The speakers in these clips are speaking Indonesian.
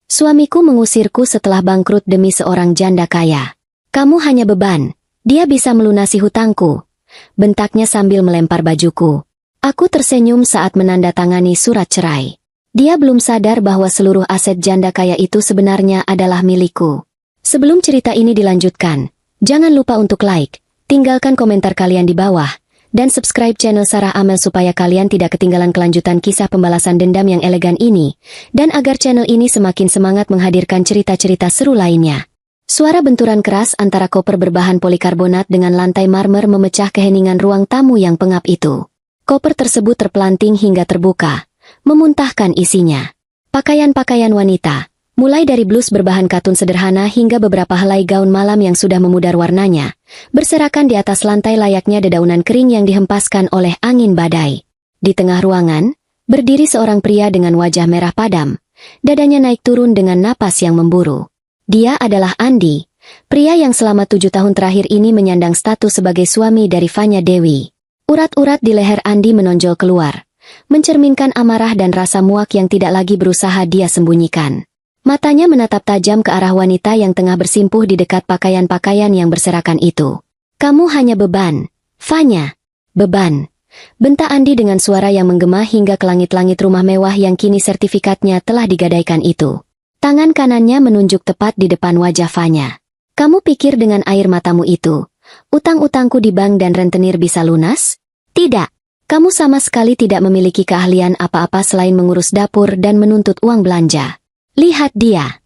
Suamiku mengusirku setelah bangkrut demi seorang janda kaya. Kamu hanya beban, dia bisa melunasi hutangku. Bentaknya sambil melempar bajuku. Aku tersenyum saat menandatangani surat cerai. Dia belum sadar bahwa seluruh aset janda kaya itu sebenarnya adalah milikku. Sebelum cerita ini dilanjutkan, jangan lupa untuk like, tinggalkan komentar kalian di bawah, dan subscribe channel Sarah Amel supaya kalian tidak ketinggalan kelanjutan kisah pembalasan dendam yang elegan ini, dan agar channel ini semakin semangat menghadirkan cerita-cerita seru lainnya. Suara benturan keras antara koper berbahan polikarbonat dengan lantai marmer memecah keheningan ruang tamu yang pengap itu. Koper tersebut terpelanting hingga terbuka, memuntahkan isinya. Pakaian-pakaian wanita, mulai dari blus berbahan katun sederhana hingga beberapa helai gaun malam yang sudah memudar warnanya, berserakan di atas lantai layaknya dedaunan kering yang dihempaskan oleh angin badai. Di tengah ruangan, berdiri seorang pria dengan wajah merah padam, dadanya naik turun dengan napas yang memburu. Dia adalah Andi, pria yang selama 7 tahun terakhir ini menyandang status sebagai suami dari Fanya Dewi. Urat-urat di leher Andi menonjol keluar, mencerminkan amarah dan rasa muak yang tidak lagi berusaha dia sembunyikan. Matanya menatap tajam ke arah wanita yang tengah bersimpuh di dekat pakaian-pakaian yang berserakan itu. Kamu hanya beban, Fanya. Beban. Bentak Andi dengan suara yang menggema hingga ke langit-langit rumah mewah yang kini sertifikatnya telah digadaikan itu. Tangan kanannya menunjuk tepat di depan wajah Fanya. Kamu pikir dengan air matamu itu, utang-utangku di bank dan rentenir bisa lunas? Tidak. Kamu sama sekali tidak memiliki keahlian apa-apa selain mengurus dapur dan menuntut uang belanja. Lihat dia.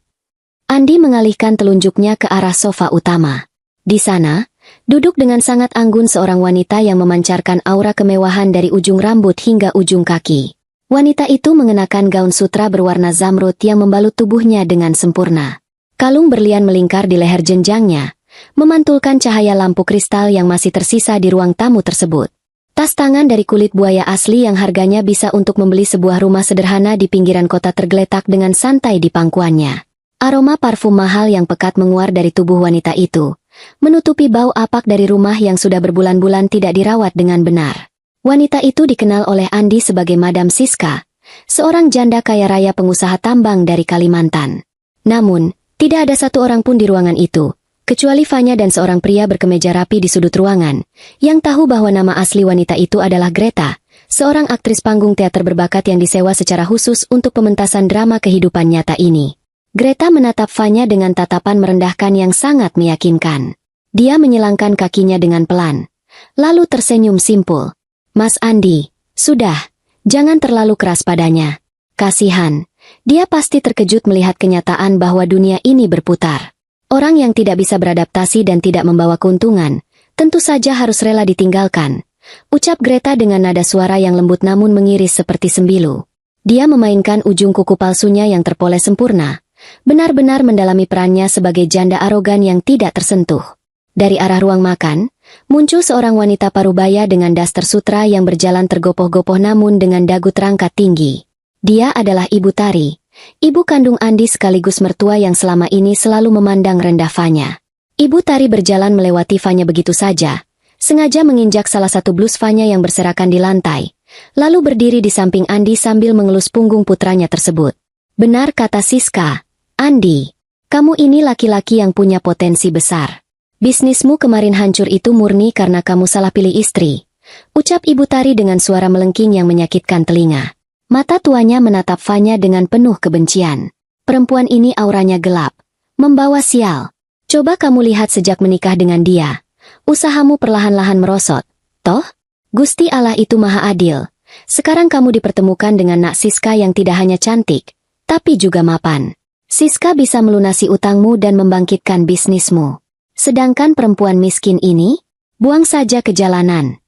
Andi mengalihkan telunjuknya ke arah sofa utama. Di sana, duduk dengan sangat anggun seorang wanita yang memancarkan aura kemewahan dari ujung rambut hingga ujung kaki. Wanita itu mengenakan gaun sutra berwarna zamrud yang membalut tubuhnya dengan sempurna. Kalung berlian melingkar di leher jenjangnya, memantulkan cahaya lampu kristal yang masih tersisa di ruang tamu tersebut. Tas tangan dari kulit buaya asli yang harganya bisa untuk membeli sebuah rumah sederhana di pinggiran kota tergeletak dengan santai di pangkuannya. Aroma parfum mahal yang pekat menguar dari tubuh wanita itu, menutupi bau apak dari rumah yang sudah berbulan-bulan tidak dirawat dengan benar. Wanita itu dikenal oleh Andi sebagai Madam Siska, seorang janda kaya raya pengusaha tambang dari Kalimantan. Namun, tidak ada satu orang pun di ruangan itu, kecuali Fanya dan seorang pria berkemeja rapi di sudut ruangan, yang tahu bahwa nama asli wanita itu adalah Greta, seorang aktris panggung teater berbakat yang disewa secara khusus untuk pementasan drama kehidupan nyata ini. Greta menatap Fanya dengan tatapan merendahkan yang sangat meyakinkan. Dia menyilangkan kakinya dengan pelan, lalu tersenyum simpul. Mas Andi, sudah, jangan terlalu keras padanya. Kasihan, dia pasti terkejut melihat kenyataan bahwa dunia ini berputar. Orang yang tidak bisa beradaptasi dan tidak membawa keuntungan, tentu saja harus rela ditinggalkan. Ucap Greta dengan nada suara yang lembut namun mengiris seperti sembilu. Dia memainkan ujung kuku palsunya yang terpoles sempurna, benar-benar mendalami perannya sebagai janda arogan yang tidak tersentuh. Dari arah ruang makan, muncul seorang wanita parubaya dengan daster sutra yang berjalan tergopoh-gopoh namun dengan dagu terangkat tinggi. Dia adalah Ibu Tari, ibu kandung Andi sekaligus mertua yang selama ini selalu memandang rendah Fanya. Ibu Tari berjalan melewati Fanya begitu saja, sengaja menginjak salah satu blus Fanya yang berserakan di lantai, lalu berdiri di samping Andi sambil mengelus punggung putranya tersebut. Benar kata Siska, Andi, kamu ini laki-laki yang punya potensi besar. Bisnismu kemarin hancur itu murni karena kamu salah pilih istri, ucap Ibu Tari dengan suara melengking yang menyakitkan telinga. Mata tuanya menatap Fanya dengan penuh kebencian. Perempuan ini auranya gelap, membawa sial. Coba kamu lihat sejak menikah dengan dia. Usahamu perlahan-lahan merosot. Toh, Gusti Allah itu maha adil. Sekarang kamu dipertemukan dengan Nak Siska yang tidak hanya cantik, tapi juga mapan. Siska bisa melunasi utangmu dan membangkitkan bisnismu. Sedangkan perempuan miskin ini, buang saja ke jalanan.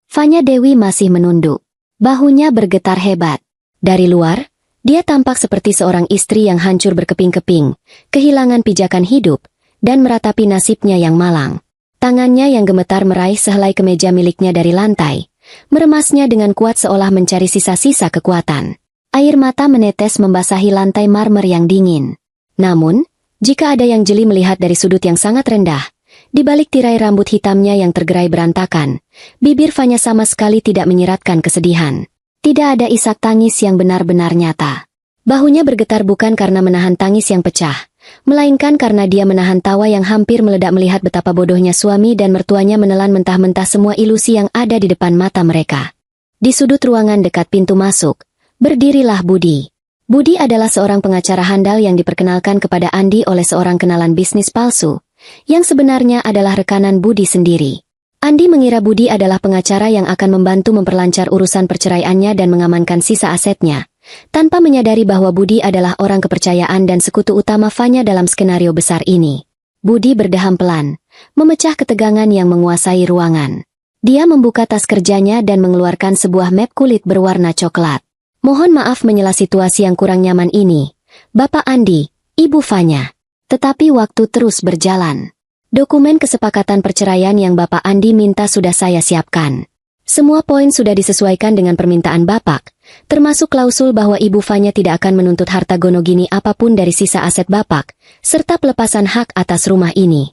Fanya Dewi masih menunduk. Bahunya bergetar hebat. Dari luar, dia tampak seperti seorang istri yang hancur berkeping-keping, kehilangan pijakan hidup, dan meratapi nasibnya yang malang. Tangannya yang gemetar meraih sehelai kemeja miliknya dari lantai, meremasnya dengan kuat seolah mencari sisa-sisa kekuatan. Air mata menetes membasahi lantai marmer yang dingin. Namun, jika ada yang jeli melihat dari sudut yang sangat rendah, di balik tirai rambut hitamnya yang tergerai berantakan, bibir Fanya sama sekali tidak menyiratkan kesedihan. Tidak ada isak tangis yang benar-benar nyata. Bahunya bergetar bukan karena menahan tangis yang pecah, melainkan karena dia menahan tawa yang hampir meledak melihat betapa bodohnya suami dan mertuanya menelan mentah-mentah semua ilusi yang ada di depan mata mereka. Di sudut ruangan dekat pintu masuk, berdirilah Budi. Budi adalah seorang pengacara handal yang diperkenalkan kepada Andi oleh seorang kenalan bisnis palsu, yang sebenarnya adalah rekanan Budi sendiri. Andi mengira Budi adalah pengacara yang akan membantu memperlancar urusan perceraiannya dan mengamankan sisa asetnya, tanpa menyadari bahwa Budi adalah orang kepercayaan dan sekutu utama Fanya dalam skenario besar ini. Budi berdeham pelan, memecah ketegangan yang menguasai ruangan. Dia membuka tas kerjanya dan mengeluarkan sebuah map kulit berwarna coklat. Mohon maaf menyela situasi yang kurang nyaman ini, Bapak Andi, Ibu Fanya. Tetapi waktu terus berjalan. Dokumen kesepakatan perceraian yang Bapak Andi minta sudah saya siapkan. Semua poin sudah disesuaikan dengan permintaan Bapak, termasuk klausul bahwa Ibu Fanya tidak akan menuntut harta gonogini apapun dari sisa aset Bapak, serta pelepasan hak atas rumah ini.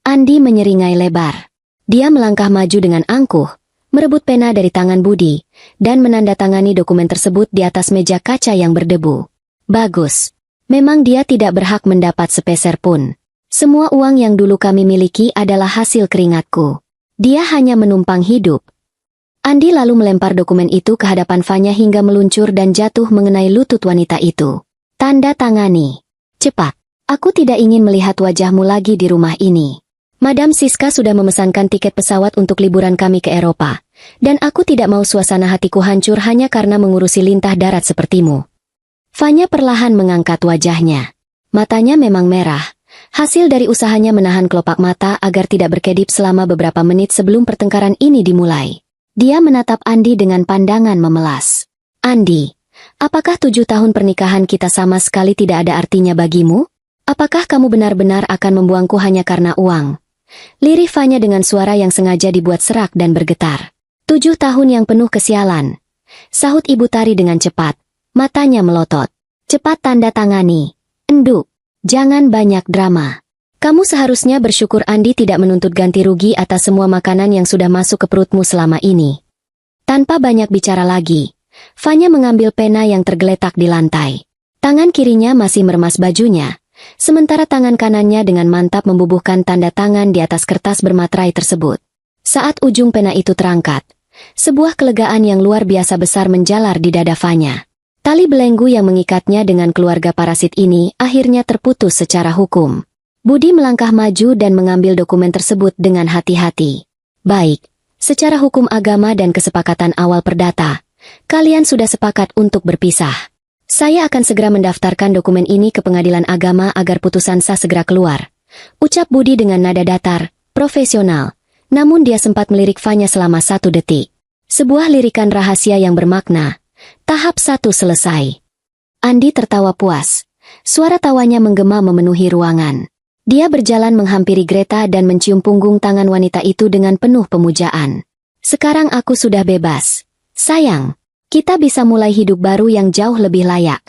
Andi menyeringai lebar. Dia melangkah maju dengan angkuh, merebut pena dari tangan Budi, dan menandatangani dokumen tersebut di atas meja kaca yang berdebu. Bagus. Memang dia tidak berhak mendapat sepeser pun. Semua uang yang dulu kami miliki adalah hasil keringatku. Dia hanya menumpang hidup. Andi lalu melempar dokumen itu ke hadapan Fanya hingga meluncur dan jatuh mengenai lutut wanita itu. Tanda tangani. Cepat. Aku tidak ingin melihat wajahmu lagi di rumah ini. Madam Siska sudah memesankan tiket pesawat untuk liburan kami ke Eropa, dan aku tidak mau suasana hatiku hancur hanya karena mengurusi lintah darat sepertimu. Fanya perlahan mengangkat wajahnya. Matanya memang merah, hasil dari usahanya menahan kelopak mata agar tidak berkedip selama beberapa menit sebelum pertengkaran ini dimulai. Dia menatap Andi dengan pandangan memelas. Andi, apakah 7 tahun pernikahan kita sama sekali tidak ada artinya bagimu? Apakah kamu benar-benar akan membuangku hanya karena uang? Lirih Fanya dengan suara yang sengaja dibuat serak dan bergetar. 7 tahun yang penuh kesialan. Sahut Ibu Tari dengan cepat. Matanya melotot. Cepat tanda tangani. Enduk. Jangan banyak drama. Kamu seharusnya bersyukur Andi tidak menuntut ganti rugi atas semua makanan yang sudah masuk ke perutmu selama ini. Tanpa banyak bicara lagi, Fanya mengambil pena yang tergeletak di lantai. Tangan kirinya masih meremas bajunya, sementara tangan kanannya dengan mantap membubuhkan tanda tangan di atas kertas bermaterai tersebut. Saat ujung pena itu terangkat, sebuah kelegaan yang luar biasa besar menjalar di dada Fanya. Tali belenggu yang mengikatnya dengan keluarga parasit ini akhirnya terputus secara hukum. Budi melangkah maju dan mengambil dokumen tersebut dengan hati-hati. Baik, secara hukum agama dan kesepakatan awal perdata, kalian sudah sepakat untuk berpisah. Saya akan segera mendaftarkan dokumen ini ke pengadilan agama agar putusan sah segera keluar. Ucap Budi dengan nada datar, profesional. Namun dia sempat melirik Fanya selama 1 detik. Sebuah lirikan rahasia yang bermakna. Tahap 1 selesai. Andi tertawa puas. Suara tawanya menggema memenuhi ruangan. Dia berjalan menghampiri Greta dan mencium punggung tangan wanita itu dengan penuh pemujaan. Sekarang aku sudah bebas. Sayang. Kita bisa mulai hidup baru yang jauh lebih layak.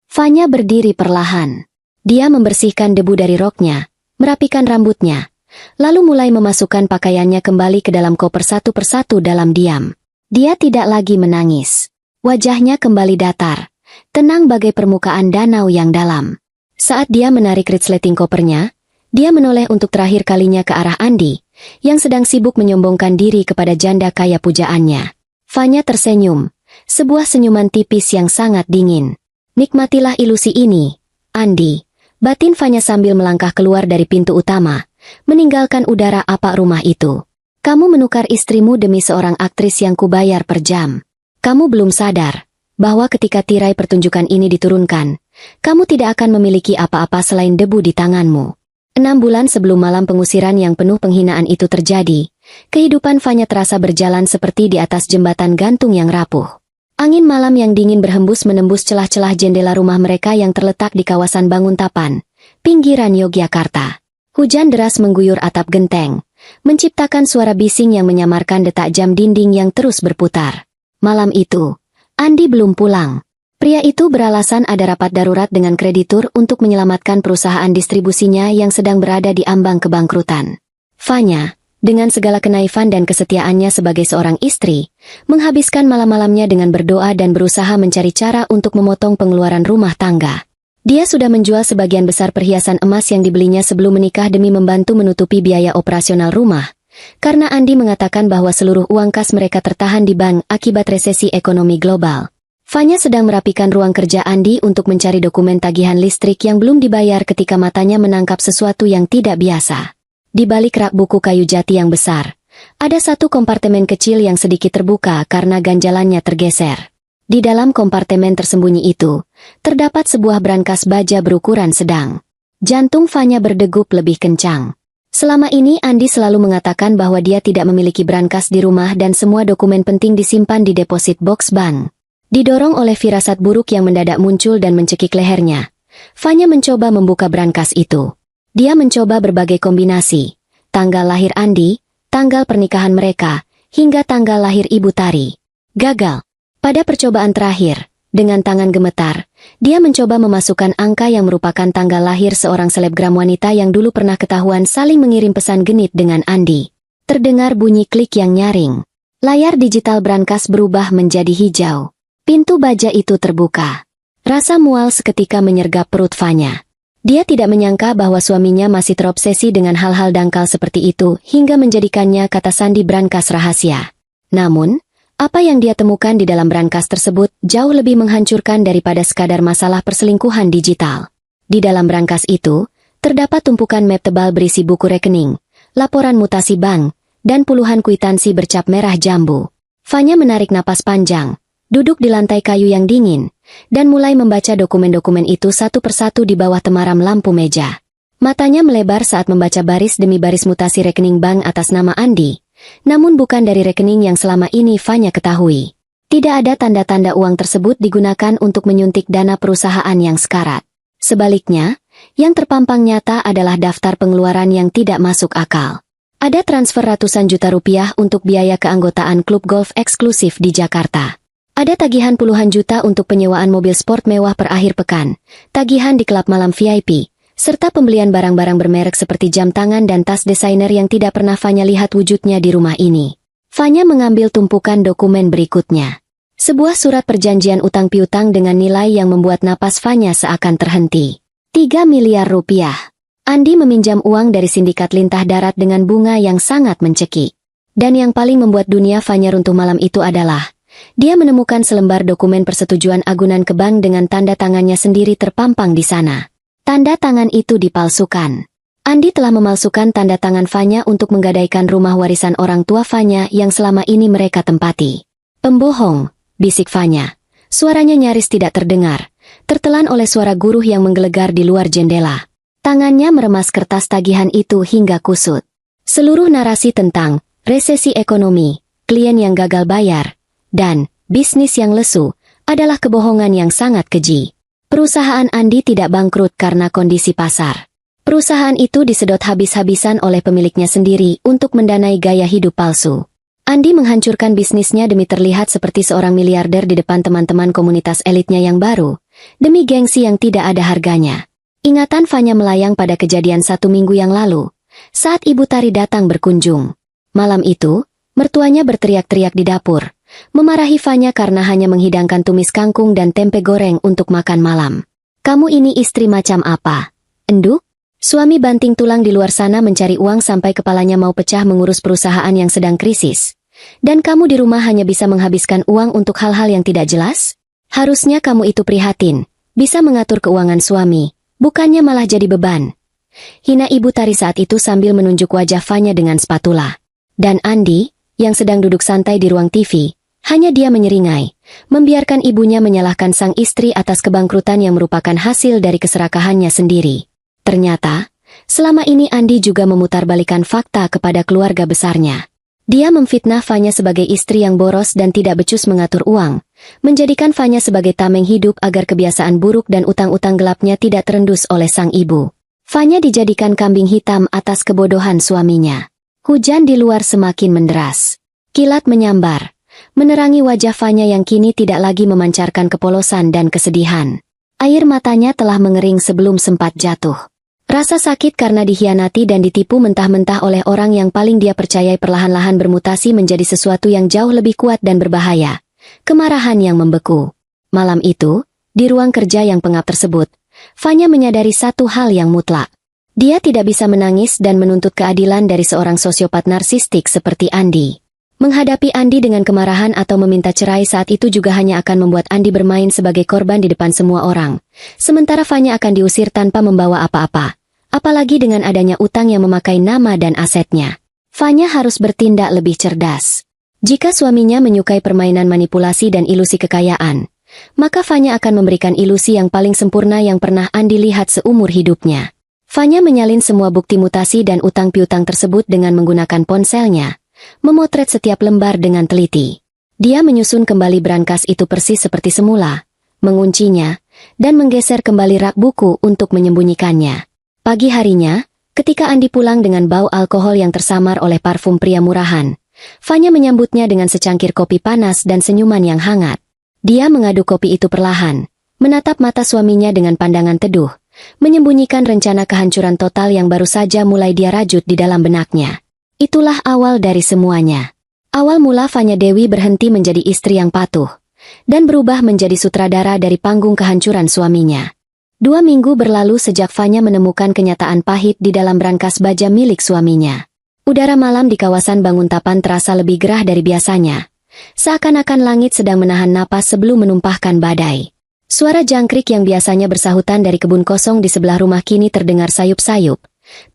Fanya berdiri perlahan. Dia membersihkan debu dari roknya, merapikan rambutnya, lalu mulai memasukkan pakaiannya kembali ke dalam koper satu persatu dalam diam. Dia tidak lagi menangis. Wajahnya kembali datar, tenang bagai permukaan danau yang dalam. Saat dia menarik resleting kopernya, dia menoleh untuk terakhir kalinya ke arah Andi, yang sedang sibuk menyombongkan diri kepada janda kaya pujaannya. Fanya tersenyum. Sebuah senyuman tipis yang sangat dingin. Nikmatilah ilusi ini, Andi. Batin Fanya sambil melangkah keluar dari pintu utama, meninggalkan udara apa rumah itu. Kamu menukar istrimu demi seorang aktris yang kubayar per jam. Kamu belum sadar bahwa ketika tirai pertunjukan ini diturunkan, kamu tidak akan memiliki apa-apa selain debu di tanganmu. 6 bulan sebelum malam pengusiran yang penuh penghinaan itu terjadi, kehidupan Fanya terasa berjalan seperti di atas jembatan gantung yang rapuh. Angin malam yang dingin berhembus menembus celah-celah jendela rumah mereka yang terletak di kawasan Banguntapan, pinggiran Yogyakarta. Hujan deras mengguyur atap genteng, menciptakan suara bising yang menyamarkan detak jam dinding yang terus berputar. Malam itu, Andi belum pulang. Pria itu beralasan ada rapat darurat dengan kreditur untuk menyelamatkan perusahaan distribusinya yang sedang berada di ambang kebangkrutan. Fanya, dengan segala kenaifan dan kesetiaannya sebagai seorang istri, menghabiskan malam-malamnya dengan berdoa dan berusaha mencari cara untuk memotong pengeluaran rumah tangga. Dia sudah menjual sebagian besar perhiasan emas yang dibelinya sebelum menikah demi membantu menutupi biaya operasional rumah, karena Andi mengatakan bahwa seluruh uang kas mereka tertahan di bank akibat resesi ekonomi global. Fanya sedang merapikan ruang kerja Andi untuk mencari dokumen tagihan listrik yang belum dibayar ketika matanya menangkap sesuatu yang tidak biasa. Di balik rak buku kayu jati yang besar, ada satu kompartemen kecil yang sedikit terbuka karena ganjalannya tergeser. Di dalam kompartemen tersembunyi itu, terdapat sebuah brankas baja berukuran sedang. Jantung Fanya berdegup lebih kencang. Selama ini Andi selalu mengatakan bahwa dia tidak memiliki brankas di rumah dan semua dokumen penting disimpan di deposit box bank. Didorong oleh firasat buruk yang mendadak muncul dan mencekik lehernya, Fanya mencoba membuka brankas itu. Dia mencoba berbagai kombinasi, tanggal lahir Andi, tanggal pernikahan mereka, hingga tanggal lahir Ibu Tari. Gagal. Pada percobaan terakhir, dengan tangan gemetar, dia mencoba memasukkan angka yang merupakan tanggal lahir seorang selebgram wanita yang dulu pernah ketahuan saling mengirim pesan genit dengan Andi. Terdengar bunyi klik yang nyaring. Layar digital brankas berubah menjadi hijau. Pintu baja itu terbuka. Rasa mual seketika menyergap perut Fanya. Dia tidak menyangka bahwa suaminya masih terobsesi dengan hal-hal dangkal seperti itu hingga menjadikannya kata sandi brankas rahasia. Namun, apa yang dia temukan di dalam brankas tersebut jauh lebih menghancurkan daripada sekadar masalah perselingkuhan digital. Di dalam brankas itu, terdapat tumpukan map tebal berisi buku rekening, laporan mutasi bank, dan puluhan kwitansi bercap merah jambu. Fanya menarik napas panjang, duduk di lantai kayu yang dingin, dan mulai membaca dokumen-dokumen itu satu persatu di bawah temaram lampu meja. Matanya melebar saat membaca baris demi baris mutasi rekening bank atas nama Andi, namun bukan dari rekening yang selama ini Fanya ketahui. Tidak ada tanda-tanda uang tersebut digunakan untuk menyuntik dana perusahaan yang sekarat. Sebaliknya, yang terpampang nyata adalah daftar pengeluaran yang tidak masuk akal. Ada transfer ratusan juta rupiah untuk biaya keanggotaan klub golf eksklusif di Jakarta. Ada tagihan puluhan juta untuk penyewaan mobil sport mewah per akhir pekan, tagihan di klub malam VIP, serta pembelian barang-barang bermerek seperti jam tangan dan tas desainer yang tidak pernah Fanya lihat wujudnya di rumah ini. Fanya mengambil tumpukan dokumen berikutnya. Sebuah surat perjanjian utang piutang dengan nilai yang membuat napas Fanya seakan terhenti. 3 miliar rupiah. Andi meminjam uang dari sindikat lintah darat dengan bunga yang sangat mencekik. Dan yang paling membuat dunia Fanya runtuh malam itu adalah dia menemukan selembar dokumen persetujuan agunan ke bank dengan tanda tangannya sendiri terpampang di sana. Tanda tangan itu dipalsukan. Andi telah memalsukan tanda tangan Fanya untuk menggadaikan rumah warisan orang tua Fanya yang selama ini mereka tempati. Pembohong, bisik Fanya. Suaranya nyaris tidak terdengar, tertelan oleh suara guruh yang menggelegar di luar jendela. Tangannya meremas kertas tagihan itu hingga kusut. Seluruh narasi tentang resesi ekonomi, klien yang gagal bayar, dan bisnis yang lesu adalah kebohongan yang sangat keji. Perusahaan Andi tidak bangkrut karena kondisi pasar. Perusahaan itu disedot habis-habisan oleh pemiliknya sendiri untuk mendanai gaya hidup palsu. Andi menghancurkan bisnisnya demi terlihat seperti seorang miliarder di depan teman-teman komunitas elitnya yang baru, demi gengsi yang tidak ada harganya. Ingatan Fanya melayang pada kejadian 1 minggu yang lalu, saat Ibu Tari datang berkunjung. Malam itu, mertuanya berteriak-teriak di dapur, memarahi Fanya karena hanya menghidangkan tumis kangkung dan tempe goreng untuk makan malam. "Kamu ini istri macam apa? Enduk?" Suami banting tulang di luar sana mencari uang sampai kepalanya mau pecah mengurus perusahaan yang sedang krisis. Dan kamu di rumah hanya bisa menghabiskan uang untuk hal-hal yang tidak jelas? Harusnya kamu itu prihatin, bisa mengatur keuangan suami, bukannya malah jadi beban. Hina Ibu Tari saat itu sambil menunjuk wajah Fanya dengan spatula. Dan Andi, yang sedang duduk santai di ruang TV, hanya dia menyeringai, membiarkan ibunya menyalahkan sang istri atas kebangkrutan yang merupakan hasil dari keserakahannya sendiri. Ternyata, selama ini Andi juga memutarbalikkan fakta kepada keluarga besarnya. Dia memfitnah Fanya sebagai istri yang boros dan tidak becus mengatur uang, menjadikan Fanya sebagai tameng hidup agar kebiasaan buruk dan utang-utang gelapnya tidak terendus oleh sang ibu. Fanya dijadikan kambing hitam atas kebodohan suaminya. Hujan di luar semakin menderas. Kilat menyambar, menerangi wajah Fanya yang kini tidak lagi memancarkan kepolosan dan kesedihan. Air matanya telah mengering sebelum sempat jatuh. Rasa sakit karena dikhianati dan ditipu mentah-mentah oleh orang yang paling dia percayai perlahan-lahan bermutasi menjadi sesuatu yang jauh lebih kuat dan berbahaya. Kemarahan yang membeku. Malam itu, di ruang kerja yang pengap tersebut, Fanya menyadari satu hal yang mutlak. Dia tidak bisa menangis dan menuntut keadilan dari seorang sosiopat narsistik seperti Andi. Menghadapi Andi dengan kemarahan atau meminta cerai saat itu juga hanya akan membuat Andi bermain sebagai korban di depan semua orang. Sementara Fanya akan diusir tanpa membawa apa-apa. Apalagi dengan adanya utang yang memakai nama dan asetnya. Fanya harus bertindak lebih cerdas. Jika suaminya menyukai permainan manipulasi dan ilusi kekayaan, maka Fanya akan memberikan ilusi yang paling sempurna yang pernah Andi lihat seumur hidupnya. Fanya menyalin semua bukti mutasi dan utang piutang tersebut dengan menggunakan ponselnya. Memotret setiap lembar dengan teliti. Dia menyusun kembali brankas itu persis seperti semula, menguncinya, dan menggeser kembali rak buku untuk menyembunyikannya. Pagi harinya, ketika Andi pulang dengan bau alkohol yang tersamar oleh parfum pria murahan, Fanya menyambutnya dengan secangkir kopi panas dan senyuman yang hangat. Dia mengaduk kopi itu perlahan, menatap mata suaminya dengan pandangan teduh, menyembunyikan rencana kehancuran total yang baru saja mulai dia rajut di dalam benaknya. Itulah awal dari semuanya. Awal mula Fanya Dewi berhenti menjadi istri yang patuh, dan berubah menjadi sutradara dari panggung kehancuran suaminya. 2 minggu berlalu sejak Fanya menemukan kenyataan pahit di dalam brankas baja milik suaminya. Udara malam di kawasan Banguntapan terasa lebih gerah dari biasanya. Seakan-akan langit sedang menahan napas sebelum menumpahkan badai. Suara jangkrik yang biasanya bersahutan dari kebun kosong di sebelah rumah kini terdengar sayup-sayup.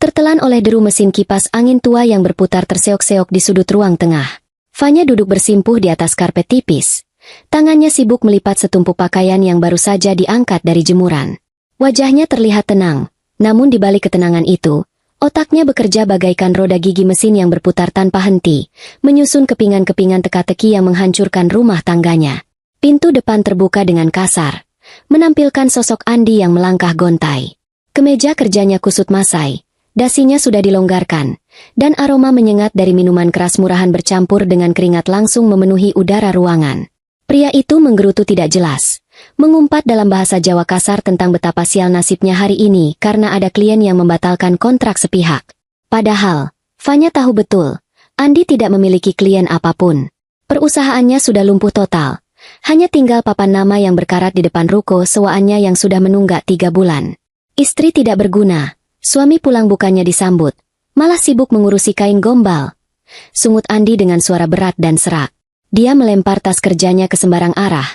Tertelan oleh deru mesin kipas angin tua yang berputar terseok-seok di sudut ruang tengah. Fanya duduk bersimpuh di atas karpet tipis. Tangannya sibuk melipat setumpuk pakaian yang baru saja diangkat dari jemuran. Wajahnya terlihat tenang, namun di balik ketenangan itu, otaknya bekerja bagaikan roda gigi mesin yang berputar tanpa henti, menyusun kepingan-kepingan teka-teki yang menghancurkan rumah tangganya. Pintu depan terbuka dengan kasar, menampilkan sosok Andi yang melangkah gontai. Kemeja kerjanya kusut masai, dasinya sudah dilonggarkan, dan aroma menyengat dari minuman keras murahan bercampur dengan keringat langsung memenuhi udara ruangan. Pria itu menggerutu tidak jelas, mengumpat dalam bahasa Jawa kasar tentang betapa sial nasibnya hari ini karena ada klien yang membatalkan kontrak sepihak. Padahal, Fanya tahu betul, Andi tidak memiliki klien apapun. Perusahaannya sudah lumpuh total, hanya tinggal papan nama yang berkarat di depan ruko sewaannya yang sudah menunggak 3 bulan. Istri tidak berguna, suami pulang bukannya disambut, malah sibuk mengurusi kain gombal. Sungut Andi dengan suara berat dan serak. Dia melempar tas kerjanya ke sembarang arah,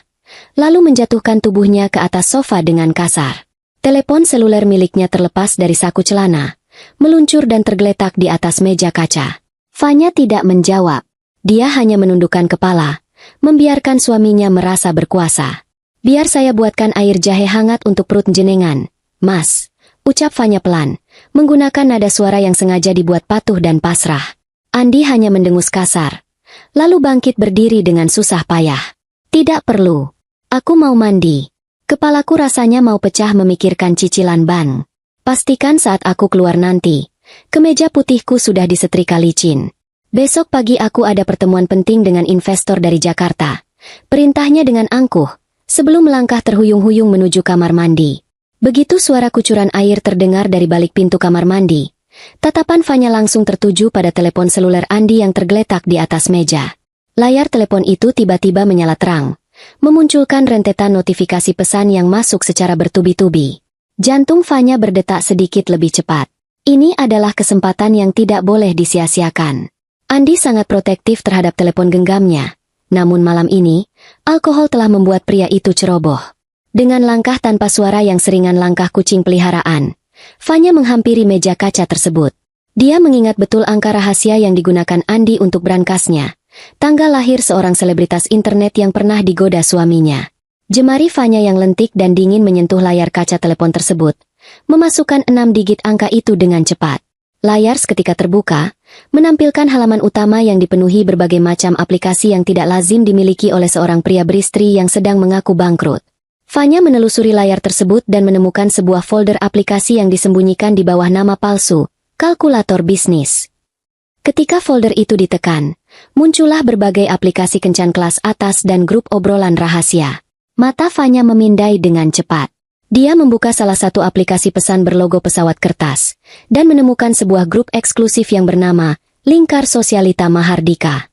lalu menjatuhkan tubuhnya ke atas sofa dengan kasar. Telepon seluler miliknya terlepas dari saku celana, meluncur dan tergeletak di atas meja kaca. Fanya tidak menjawab. Dia hanya menundukkan kepala, membiarkan suaminya merasa berkuasa. Biar saya buatkan air jahe hangat untuk perut jenengan. Mas, ucap Fanya pelan, menggunakan nada suara yang sengaja dibuat patuh dan pasrah. Andi hanya mendengus kasar, lalu bangkit berdiri dengan susah payah. Tidak perlu. Aku mau mandi. Kepalaku rasanya mau pecah memikirkan cicilan bank. Pastikan saat aku keluar nanti, kemeja putihku sudah disetrika licin. Besok pagi aku ada pertemuan penting dengan investor dari Jakarta. Perintahnya dengan angkuh, sebelum melangkah terhuyung-huyung menuju kamar mandi. Begitu suara kucuran air terdengar dari balik pintu kamar mandi, tatapan Fanya langsung tertuju pada telepon seluler Andi yang tergeletak di atas meja. Layar telepon itu tiba-tiba menyala terang, memunculkan rentetan notifikasi pesan yang masuk secara bertubi-tubi. Jantung Fanya berdetak sedikit lebih cepat. Ini adalah kesempatan yang tidak boleh disia-siakan. Andi sangat protektif terhadap telepon genggamnya, namun malam ini, alkohol telah membuat pria itu ceroboh. Dengan langkah tanpa suara yang seringan langkah kucing peliharaan, Fanya menghampiri meja kaca tersebut. Dia mengingat betul angka rahasia yang digunakan Andi untuk brankasnya, tanggal lahir seorang selebritas internet yang pernah digoda suaminya. Jemari Fanya yang lentik dan dingin menyentuh layar kaca telepon tersebut, memasukkan 6 digit angka itu dengan cepat. Layar seketika terbuka, menampilkan halaman utama yang dipenuhi berbagai macam aplikasi yang tidak lazim dimiliki oleh seorang pria beristri yang sedang mengaku bangkrut. Fanya menelusuri layar tersebut dan menemukan sebuah folder aplikasi yang disembunyikan di bawah nama palsu, kalkulator bisnis. Ketika folder itu ditekan, muncullah berbagai aplikasi kencan kelas atas dan grup obrolan rahasia. Mata Fanya memindai dengan cepat. Dia membuka salah satu aplikasi pesan berlogo pesawat kertas, dan menemukan sebuah grup eksklusif yang bernama Lingkar Sosialita Mahardika.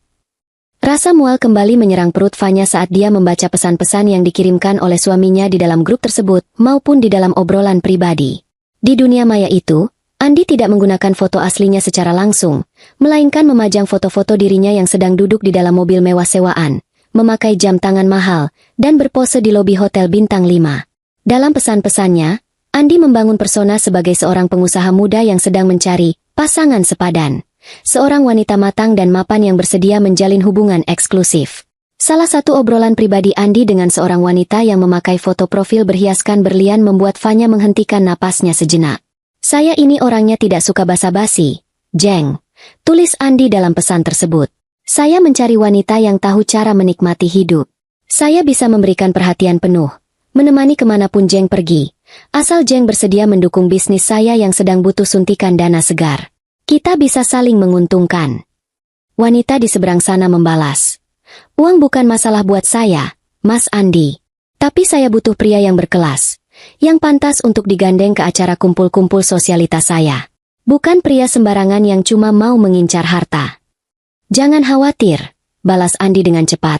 Rasa mual kembali menyerang perut Fanya saat dia membaca pesan-pesan yang dikirimkan oleh suaminya di dalam grup tersebut maupun di dalam obrolan pribadi. Di dunia maya itu, Andi tidak menggunakan foto aslinya secara langsung, melainkan memajang foto-foto dirinya yang sedang duduk di dalam mobil mewah sewaan, memakai jam tangan mahal, dan berpose di lobi hotel bintang 5. Dalam pesan-pesannya, Andi membangun persona sebagai seorang pengusaha muda yang sedang mencari pasangan sepadan. Seorang wanita matang dan mapan yang bersedia menjalin hubungan eksklusif. Salah satu obrolan pribadi Andi dengan seorang wanita yang memakai foto profil berhiaskan berlian membuat Fanya menghentikan napasnya sejenak. "Saya ini orangnya tidak suka basa-basi, Jeng," tulis Andi dalam pesan tersebut. "Saya mencari wanita yang tahu cara menikmati hidup. Saya bisa memberikan perhatian penuh, menemani kemanapun Jeng pergi, asal Jeng bersedia mendukung bisnis saya yang sedang butuh suntikan dana segar. Kita bisa saling menguntungkan." Wanita di seberang sana membalas, "Uang bukan masalah buat saya, Mas Andi. Tapi saya butuh pria yang berkelas, yang pantas untuk digandeng ke acara kumpul-kumpul sosialitas saya. Bukan pria sembarangan yang cuma mau mengincar harta." "Jangan khawatir," balas Andi dengan cepat,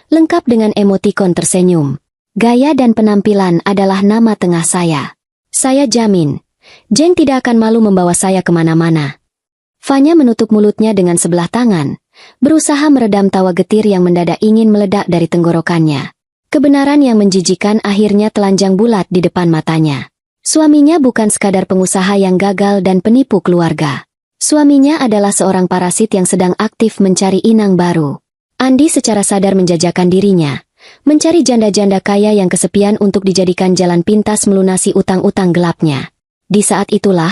lengkap dengan emotikon tersenyum. "Gaya dan penampilan adalah nama tengah saya. Saya jamin, Jeng tidak akan malu membawa saya kemana-mana." Fanya menutup mulutnya dengan sebelah tangan, berusaha meredam tawa getir yang mendadak ingin meledak dari tenggorokannya. Kebenaran yang menjijikan akhirnya telanjang bulat di depan matanya. Suaminya bukan sekadar pengusaha yang gagal dan penipu keluarga. Suaminya adalah seorang parasit yang sedang aktif mencari inang baru. Andi secara sadar menjajakan dirinya, mencari janda-janda kaya yang kesepian untuk dijadikan jalan pintas melunasi utang-utang gelapnya. Di saat itulah,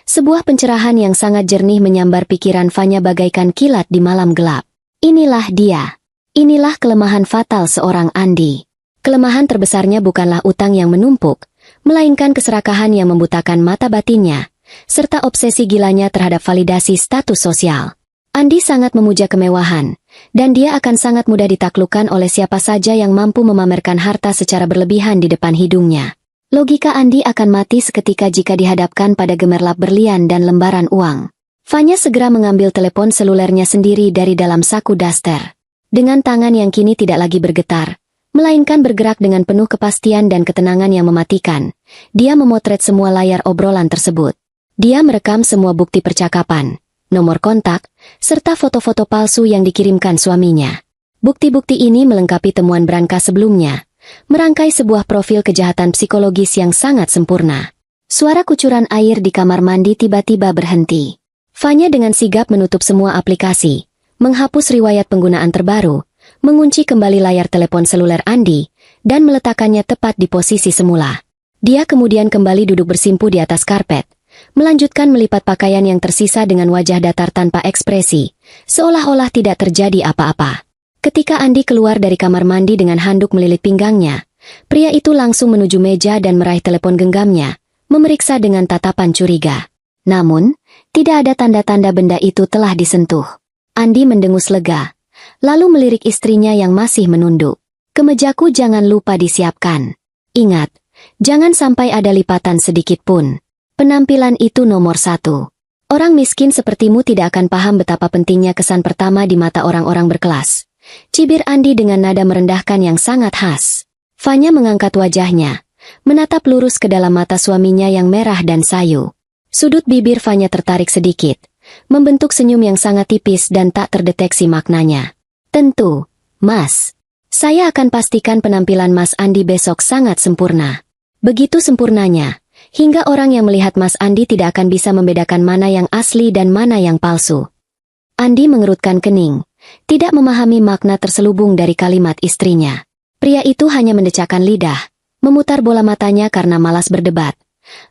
sebuah pencerahan yang sangat jernih menyambar pikiran Fanya bagaikan kilat di malam gelap. Inilah dia. Inilah kelemahan fatal seorang Andi. Kelemahan terbesarnya bukanlah utang yang menumpuk, melainkan keserakahan yang membutakan mata batinnya, serta obsesi gilanya terhadap validasi status sosial. Andi sangat memuja kemewahan, dan dia akan sangat mudah ditaklukkan oleh siapa saja yang mampu memamerkan harta secara berlebihan di depan hidungnya. Logika Andi akan mati seketika jika dihadapkan pada gemerlap berlian dan lembaran uang. Fanya segera mengambil telepon selulernya sendiri dari dalam saku daster. Dengan tangan yang kini tidak lagi bergetar, melainkan bergerak dengan penuh kepastian dan ketenangan yang mematikan, dia memotret semua layar obrolan tersebut. Dia merekam semua bukti percakapan, nomor kontak, serta foto-foto palsu yang dikirimkan suaminya. Bukti-bukti ini melengkapi temuan brankas sebelumnya, merangkai sebuah profil kejahatan psikologis yang sangat sempurna. Suara kucuran air di kamar mandi tiba-tiba berhenti. Fanya dengan sigap menutup semua aplikasi, menghapus riwayat penggunaan terbaru, mengunci kembali layar telepon seluler Andi, dan meletakkannya tepat di posisi semula. Dia kemudian kembali duduk bersimpu di atas karpet, melanjutkan melipat pakaian yang tersisa dengan wajah datar tanpa ekspresi, seolah-olah tidak terjadi apa-apa. Ketika Andi keluar dari kamar mandi dengan handuk melilit pinggangnya, pria itu langsung menuju meja dan meraih telepon genggamnya, memeriksa dengan tatapan curiga. Namun, tidak ada tanda-tanda benda itu telah disentuh. Andi mendengus lega, lalu melirik istrinya yang masih menunduk. "Kemejaku jangan lupa disiapkan. Ingat, jangan sampai ada lipatan sedikit pun. Penampilan itu nomor 1. Orang miskin sepertimu tidak akan paham betapa pentingnya kesan pertama di mata orang-orang berkelas." Cibir Andi dengan nada merendahkan yang sangat khas. Fanya mengangkat wajahnya, menatap lurus ke dalam mata suaminya yang merah dan sayu. Sudut bibir Fanya tertarik sedikit, membentuk senyum yang sangat tipis dan tak terdeteksi maknanya. "Tentu, Mas. Saya akan pastikan penampilan Mas Andi besok sangat sempurna. Begitu sempurnanya, hingga orang yang melihat Mas Andi tidak akan bisa membedakan mana yang asli dan mana yang palsu." Andi mengerutkan kening, tidak memahami makna terselubung dari kalimat istrinya. Pria itu hanya mendecakkan lidah, memutar bola matanya karena malas berdebat,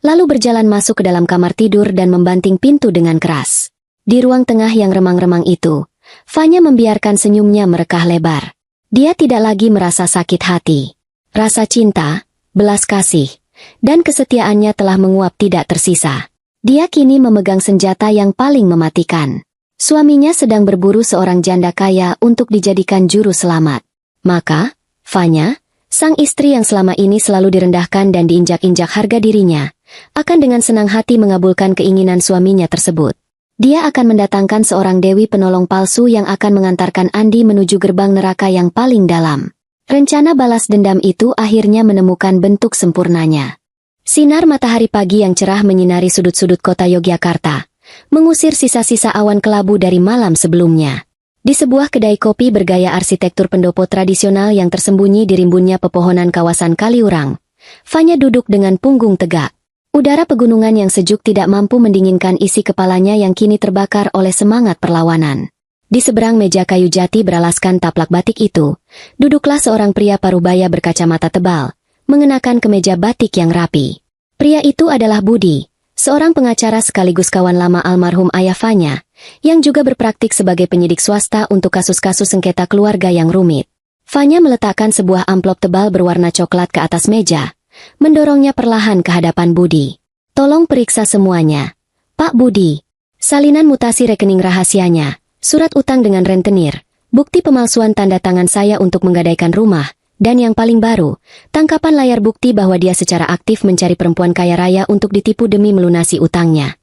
lalu berjalan masuk ke dalam kamar tidur dan membanting pintu dengan keras. Di ruang tengah yang remang-remang itu, Fanya membiarkan senyumnya merekah lebar. Dia tidak lagi merasa sakit hati. Rasa cinta, belas kasih, dan kesetiaannya telah menguap tidak tersisa. Dia kini memegang senjata yang paling mematikan. Suaminya sedang berburu seorang janda kaya untuk dijadikan juru selamat. Maka, Fanya, Sang istri yang selama ini selalu direndahkan dan diinjak-injak harga dirinya, akan dengan senang hati mengabulkan keinginan suaminya tersebut. Dia akan mendatangkan seorang dewi penolong palsu yang akan mengantarkan Andi menuju gerbang neraka yang paling dalam. Rencana balas dendam itu akhirnya menemukan bentuk sempurnanya. Sinar matahari pagi yang cerah menyinari sudut-sudut kota Yogyakarta, mengusir sisa-sisa awan kelabu dari malam sebelumnya. Di sebuah kedai kopi bergaya arsitektur pendopo tradisional yang tersembunyi di rimbunnya pepohonan kawasan Kaliurang, Fanya duduk dengan punggung tegak. Udara pegunungan yang sejuk tidak mampu mendinginkan isi kepalanya yang kini terbakar oleh semangat perlawanan. Di seberang meja kayu jati beralaskan taplak batik itu, duduklah seorang pria parubaya berkacamata tebal, mengenakan kemeja batik yang rapi. Pria itu adalah Budi, seorang pengacara sekaligus kawan lama almarhum ayah Fanya, yang juga berpraktik sebagai penyidik swasta untuk kasus-kasus sengketa keluarga yang rumit. Fanya meletakkan sebuah amplop tebal berwarna coklat ke atas meja, mendorongnya perlahan ke hadapan Budi. Tolong periksa semuanya, Pak Budi. Salinan mutasi rekening rahasianya, surat utang dengan rentenir, bukti pemalsuan tanda tangan saya untuk menggadaikan rumah, dan yang paling baru, tangkapan layar bukti bahwa dia secara aktif mencari perempuan kaya raya untuk ditipu demi melunasi utangnya.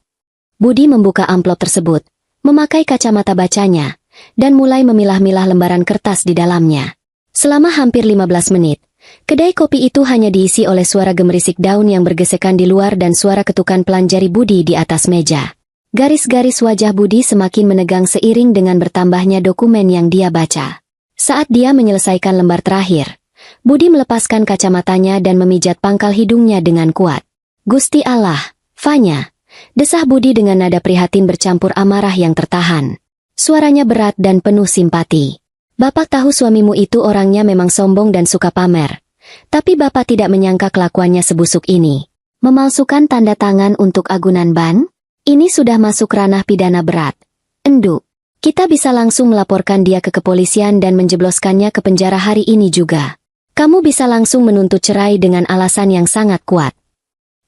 Budi membuka amplop tersebut, memakai kacamata bacanya, dan mulai memilah-milah lembaran kertas di dalamnya. Selama hampir 15 menit, kedai kopi itu hanya diisi oleh suara gemerisik daun yang bergesekan di luar dan suara ketukan pelan jari Budi di atas meja. Garis-garis wajah Budi semakin menegang seiring dengan bertambahnya dokumen yang dia baca. Saat dia menyelesaikan lembar terakhir, Budi melepaskan kacamatanya dan memijat pangkal hidungnya dengan kuat. Gusti Allah, Fanya, desah Budi dengan nada prihatin bercampur amarah yang tertahan. Suaranya berat dan penuh simpati. Bapak tahu suamimu itu orangnya memang sombong dan suka pamer. Tapi Bapak tidak menyangka kelakuannya sebusuk ini. Memalsukan tanda tangan untuk agunan ban? Ini sudah masuk ranah pidana berat. Endu, kita bisa langsung melaporkan dia ke kepolisian dan menjebloskannya ke penjara hari ini juga. Kamu bisa langsung menuntut cerai dengan alasan yang sangat kuat.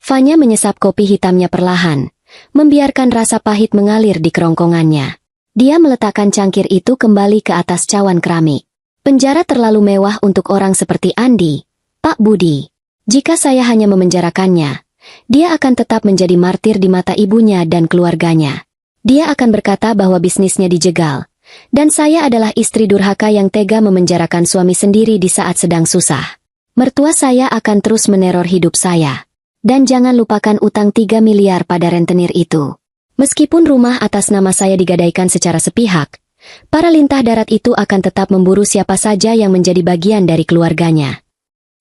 Fanya menyesap kopi hitamnya perlahan, membiarkan rasa pahit mengalir di kerongkongannya. Dia meletakkan cangkir itu kembali ke atas cawan keramik. Penjara terlalu mewah untuk orang seperti Andi, Pak Budi. Jika saya hanya memenjarakannya, dia akan tetap menjadi martir di mata ibunya dan keluarganya. Dia akan berkata bahwa bisnisnya dijegal, dan saya adalah istri durhaka yang tega memenjarakan suami sendiri di saat sedang susah. Mertua saya akan terus meneror hidup saya. Dan jangan lupakan utang 3 miliar pada rentenir itu. Meskipun rumah atas nama saya digadaikan secara sepihak, para lintah darat itu akan tetap memburu siapa saja yang menjadi bagian dari keluarganya.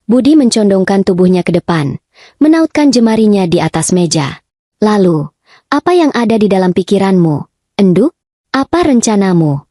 Budi mencondongkan tubuhnya ke depan, menautkan jemarinya di atas meja. Lalu, apa yang ada di dalam pikiranmu, Endu? Apa rencanamu?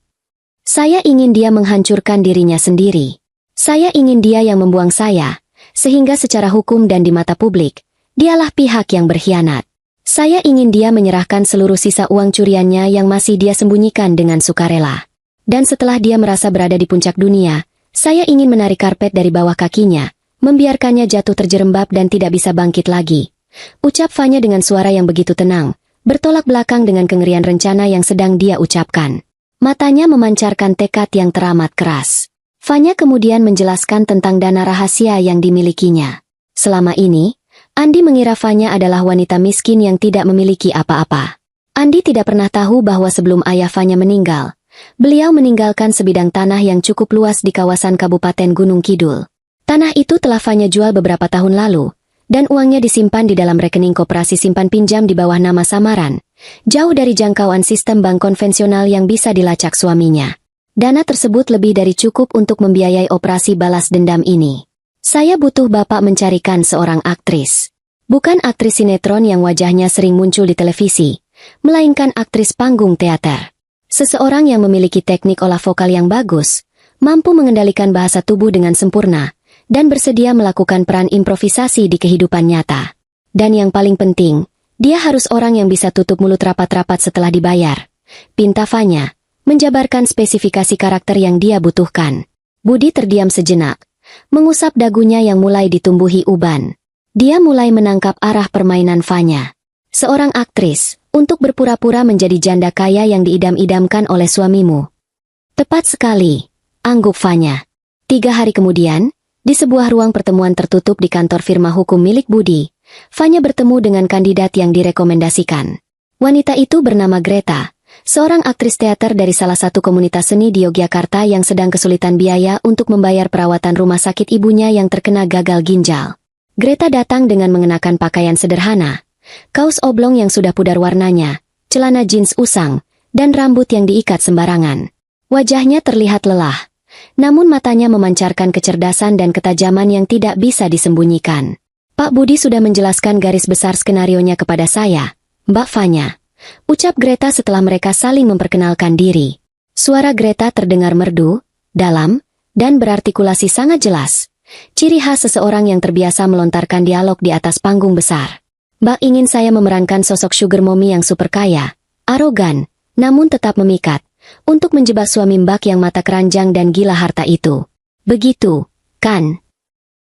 Saya ingin dia menghancurkan dirinya sendiri. Saya ingin dia yang membuang saya, sehingga secara hukum dan di mata publik, dialah pihak yang berkhianat. Saya ingin dia menyerahkan seluruh sisa uang curiannya yang masih dia sembunyikan dengan sukarela. Dan setelah dia merasa berada di puncak dunia, saya ingin menarik karpet dari bawah kakinya, membiarkannya jatuh terjerembab dan tidak bisa bangkit lagi. Ucap Fanya dengan suara yang begitu tenang, bertolak belakang dengan kengerian rencana yang sedang dia ucapkan. Matanya memancarkan tekad yang teramat keras. Fanya kemudian menjelaskan tentang dana rahasia yang dimilikinya. Selama ini, Andi mengira Fanya adalah wanita miskin yang tidak memiliki apa-apa. Andi tidak pernah tahu bahwa sebelum ayah Fanya meninggal, beliau meninggalkan sebidang tanah yang cukup luas di kawasan Kabupaten Gunung Kidul. Tanah itu telah Fanya jual beberapa tahun lalu, dan uangnya disimpan di dalam rekening koperasi simpan pinjam di bawah nama samaran, jauh dari jangkauan sistem bank konvensional yang bisa dilacak suaminya. Dana tersebut lebih dari cukup untuk membiayai operasi balas dendam ini. Saya butuh Bapak mencarikan seorang aktris. Bukan aktris sinetron yang wajahnya sering muncul di televisi, melainkan aktris panggung teater. Seseorang yang memiliki teknik olah vokal yang bagus, mampu mengendalikan bahasa tubuh dengan sempurna, dan bersedia melakukan peran improvisasi di kehidupan nyata. Dan yang paling penting, dia harus orang yang bisa tutup mulut rapat-rapat setelah dibayar. Pinta Fanya, menjabarkan spesifikasi karakter yang dia butuhkan. Budi terdiam sejenak, mengusap dagunya yang mulai ditumbuhi uban. Dia mulai menangkap arah permainan Fanya. Seorang aktris, untuk berpura-pura menjadi janda kaya yang diidam-idamkan oleh suamimu. Tepat sekali, angguk Fanya. 3 hari kemudian, Di sebuah ruang pertemuan tertutup di kantor firma hukum milik Budi, Fanya bertemu dengan kandidat yang direkomendasikan. Wanita itu bernama Greta, seorang aktris teater dari salah satu komunitas seni di Yogyakarta yang sedang kesulitan biaya untuk membayar perawatan rumah sakit ibunya yang terkena gagal ginjal. Greta datang dengan mengenakan pakaian sederhana, kaos oblong yang sudah pudar warnanya, celana jeans usang, dan rambut yang diikat sembarangan. Wajahnya terlihat lelah, namun matanya memancarkan kecerdasan dan ketajaman yang tidak bisa disembunyikan. Pak Budi sudah menjelaskan garis besar skenarionya kepada saya, Mbak Fanya, ucap Greta setelah mereka saling memperkenalkan diri. Suara Greta terdengar merdu, dalam, dan berartikulasi sangat jelas. Ciri khas seseorang yang terbiasa melontarkan dialog di atas panggung besar. Mbak ingin saya memerankan sosok sugar mommy yang super kaya, arogan, namun tetap memikat, untuk menjebak suami Mbak yang mata keranjang dan gila harta itu. Begitu, kan?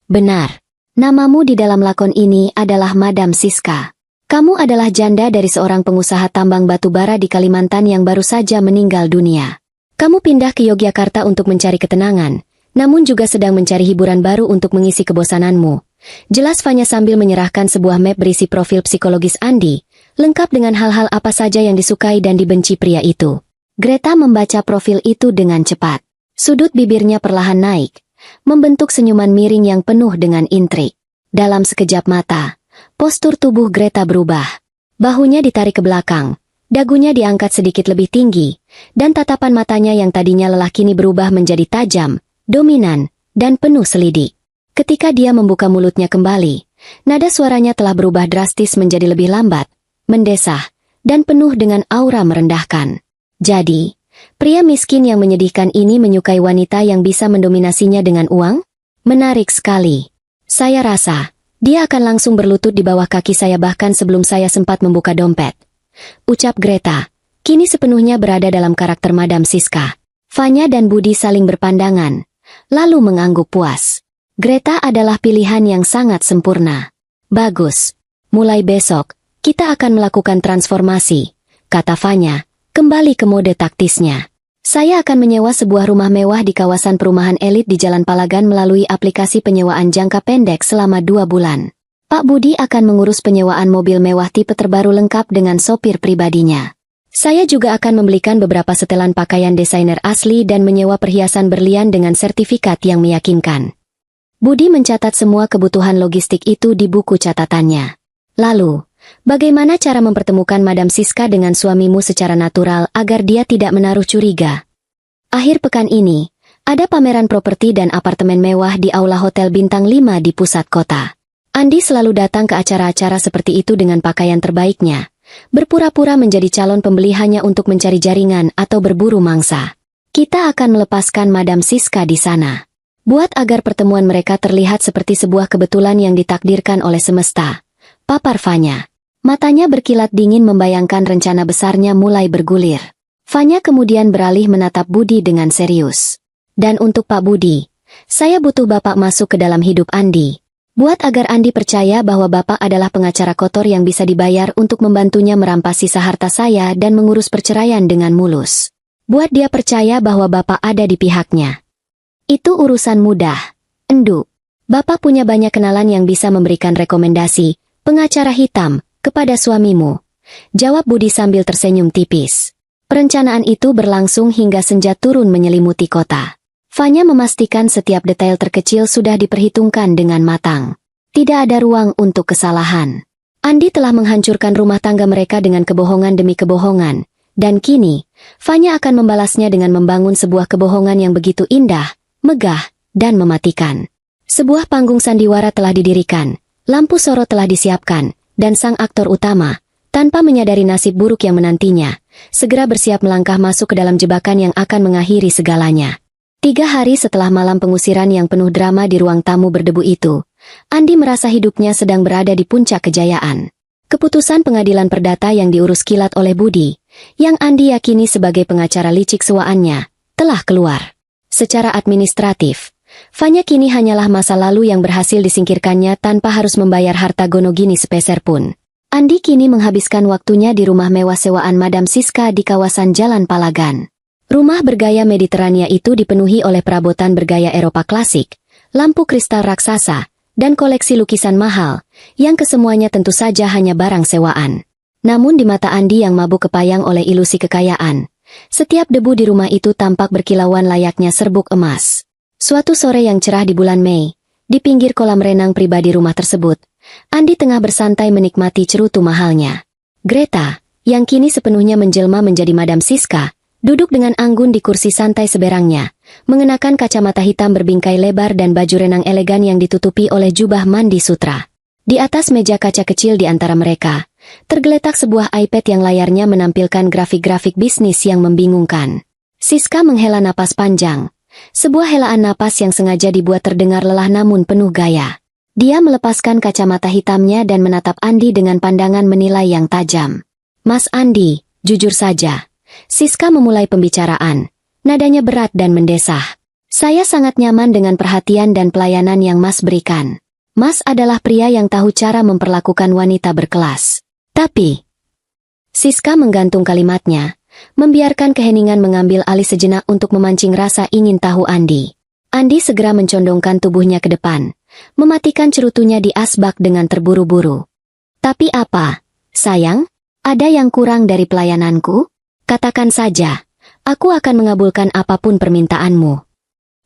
Benar. Namamu di dalam lakon ini adalah Madam Siska. Kamu adalah janda dari seorang pengusaha tambang batu bara di Kalimantan yang baru saja meninggal dunia. Kamu pindah ke Yogyakarta untuk mencari ketenangan, namun juga sedang mencari hiburan baru untuk mengisi kebosananmu. Jelas Fanya sambil menyerahkan sebuah map berisi profil psikologis Andi, lengkap dengan hal-hal apa saja yang disukai dan dibenci pria itu. Greta membaca profil itu dengan cepat. Sudut bibirnya perlahan naik, membentuk senyuman miring yang penuh dengan intrik. Dalam sekejap mata, postur tubuh Greta berubah. Bahunya ditarik ke belakang, dagunya diangkat sedikit lebih tinggi, dan tatapan matanya yang tadinya lelah kini berubah menjadi tajam, dominan, dan penuh selidik. Ketika dia membuka mulutnya kembali, nada suaranya telah berubah drastis menjadi lebih lambat, mendesah, dan penuh dengan aura merendahkan. Jadi, pria miskin yang menyedihkan ini menyukai wanita yang bisa mendominasinya dengan uang? Menarik sekali. Saya rasa, dia akan langsung berlutut di bawah kaki saya bahkan sebelum saya sempat membuka dompet. Ucap Greta, kini sepenuhnya berada dalam karakter Madam Siska. Fanya dan Budi saling berpandangan, lalu mengangguk puas. Greta adalah pilihan yang sangat sempurna. Bagus. Mulai besok, kita akan melakukan transformasi, kata Fanya. Kembali ke mode taktisnya. Saya akan menyewa sebuah rumah mewah di kawasan perumahan elit di Jalan Palagan melalui aplikasi penyewaan jangka pendek selama 2 bulan. Pak Budi akan mengurus penyewaan mobil mewah tipe terbaru lengkap dengan sopir pribadinya. Saya juga akan membelikan beberapa setelan pakaian desainer asli dan menyewa perhiasan berlian dengan sertifikat yang meyakinkan. Budi mencatat semua kebutuhan logistik itu di buku catatannya. Lalu, bagaimana cara mempertemukan Madam Siska dengan suamimu secara natural agar dia tidak menaruh curiga? Akhir pekan ini, ada pameran properti dan apartemen mewah di aula Hotel Bintang 5 di pusat kota. Andi selalu datang ke acara-acara seperti itu dengan pakaian terbaiknya, berpura-pura menjadi calon pembeli hanya untuk mencari jaringan atau berburu mangsa. Kita akan melepaskan Madam Siska di sana. Buat agar pertemuan mereka terlihat seperti sebuah kebetulan yang ditakdirkan oleh semesta. Papar Fanya. Matanya berkilat dingin membayangkan rencana besarnya mulai bergulir. Fanya kemudian beralih menatap Budi dengan serius. Dan untuk Pak Budi, saya butuh Bapak masuk ke dalam hidup Andi. Buat agar Andi percaya bahwa Bapak adalah pengacara kotor yang bisa dibayar untuk membantunya merampas sisa harta saya dan mengurus perceraian dengan mulus. Buat dia percaya bahwa Bapak ada di pihaknya. Itu urusan mudah. Endu. Bapak punya banyak kenalan yang bisa memberikan rekomendasi, pengacara hitam, kepada suamimu. Jawab Budi sambil tersenyum tipis. Perencanaan itu berlangsung hingga senja turun menyelimuti kota. Fanya memastikan setiap detail terkecil sudah diperhitungkan dengan matang. Tidak ada ruang untuk kesalahan. Andi telah menghancurkan rumah tangga mereka dengan kebohongan demi kebohongan, dan kini, Fanya akan membalasnya dengan membangun sebuah kebohongan yang begitu indah, megah, dan mematikan. Sebuah panggung sandiwara telah didirikan, lampu sorot telah disiapkan, dan sang aktor utama, tanpa menyadari nasib buruk yang menantinya, segera bersiap melangkah masuk ke dalam jebakan yang akan mengakhiri segalanya. 3 hari setelah malam pengusiran yang penuh drama di ruang tamu berdebu itu, Andi merasa hidupnya sedang berada di puncak kejayaan. Keputusan pengadilan perdata yang diurus kilat oleh Budi, yang Andi yakini sebagai pengacara licik sewaannya, telah keluar. Secara administratif, Fanya kini hanyalah masa lalu yang berhasil disingkirkannya tanpa harus membayar harta gonogini sepeser pun. Andi kini menghabiskan waktunya di rumah mewah sewaan Madam Siska di kawasan Jalan Palagan. Rumah bergaya Mediterania itu dipenuhi oleh perabotan bergaya Eropa klasik, lampu kristal raksasa, dan koleksi lukisan mahal, yang kesemuanya tentu saja hanya barang sewaan. Namun di mata Andi yang mabuk kepayang oleh ilusi kekayaan, setiap debu di rumah itu tampak berkilauan layaknya serbuk emas. Suatu sore yang cerah di bulan Mei, di pinggir kolam renang pribadi rumah tersebut, Andi tengah bersantai menikmati cerutu mahalnya. Greta, yang kini sepenuhnya menjelma menjadi Madam Siska, duduk dengan anggun di kursi santai seberangnya, mengenakan kacamata hitam berbingkai lebar dan baju renang elegan yang ditutupi oleh jubah mandi sutra. Di atas meja kaca kecil di antara mereka, tergeletak sebuah iPad yang layarnya menampilkan grafik-grafik bisnis yang membingungkan. Siska menghela napas panjang, sebuah helaan napas yang sengaja dibuat terdengar lelah namun penuh gaya. Dia melepaskan kacamata hitamnya dan menatap Andi dengan pandangan menilai yang tajam. "Mas Andi, jujur saja." Siska memulai pembicaraan, nadanya berat dan mendesah. "Saya sangat nyaman dengan perhatian dan pelayanan yang Mas berikan. Mas adalah pria yang tahu cara memperlakukan wanita berkelas. Tapi..." Siska menggantung kalimatnya, membiarkan keheningan mengambil alih sejenak untuk memancing rasa ingin tahu Andi. Andi segera mencondongkan tubuhnya ke depan, mematikan cerutunya di asbak dengan terburu-buru. "Tapi apa, sayang? Ada yang kurang dari pelayananku? Katakan saja, aku akan mengabulkan apapun permintaanmu."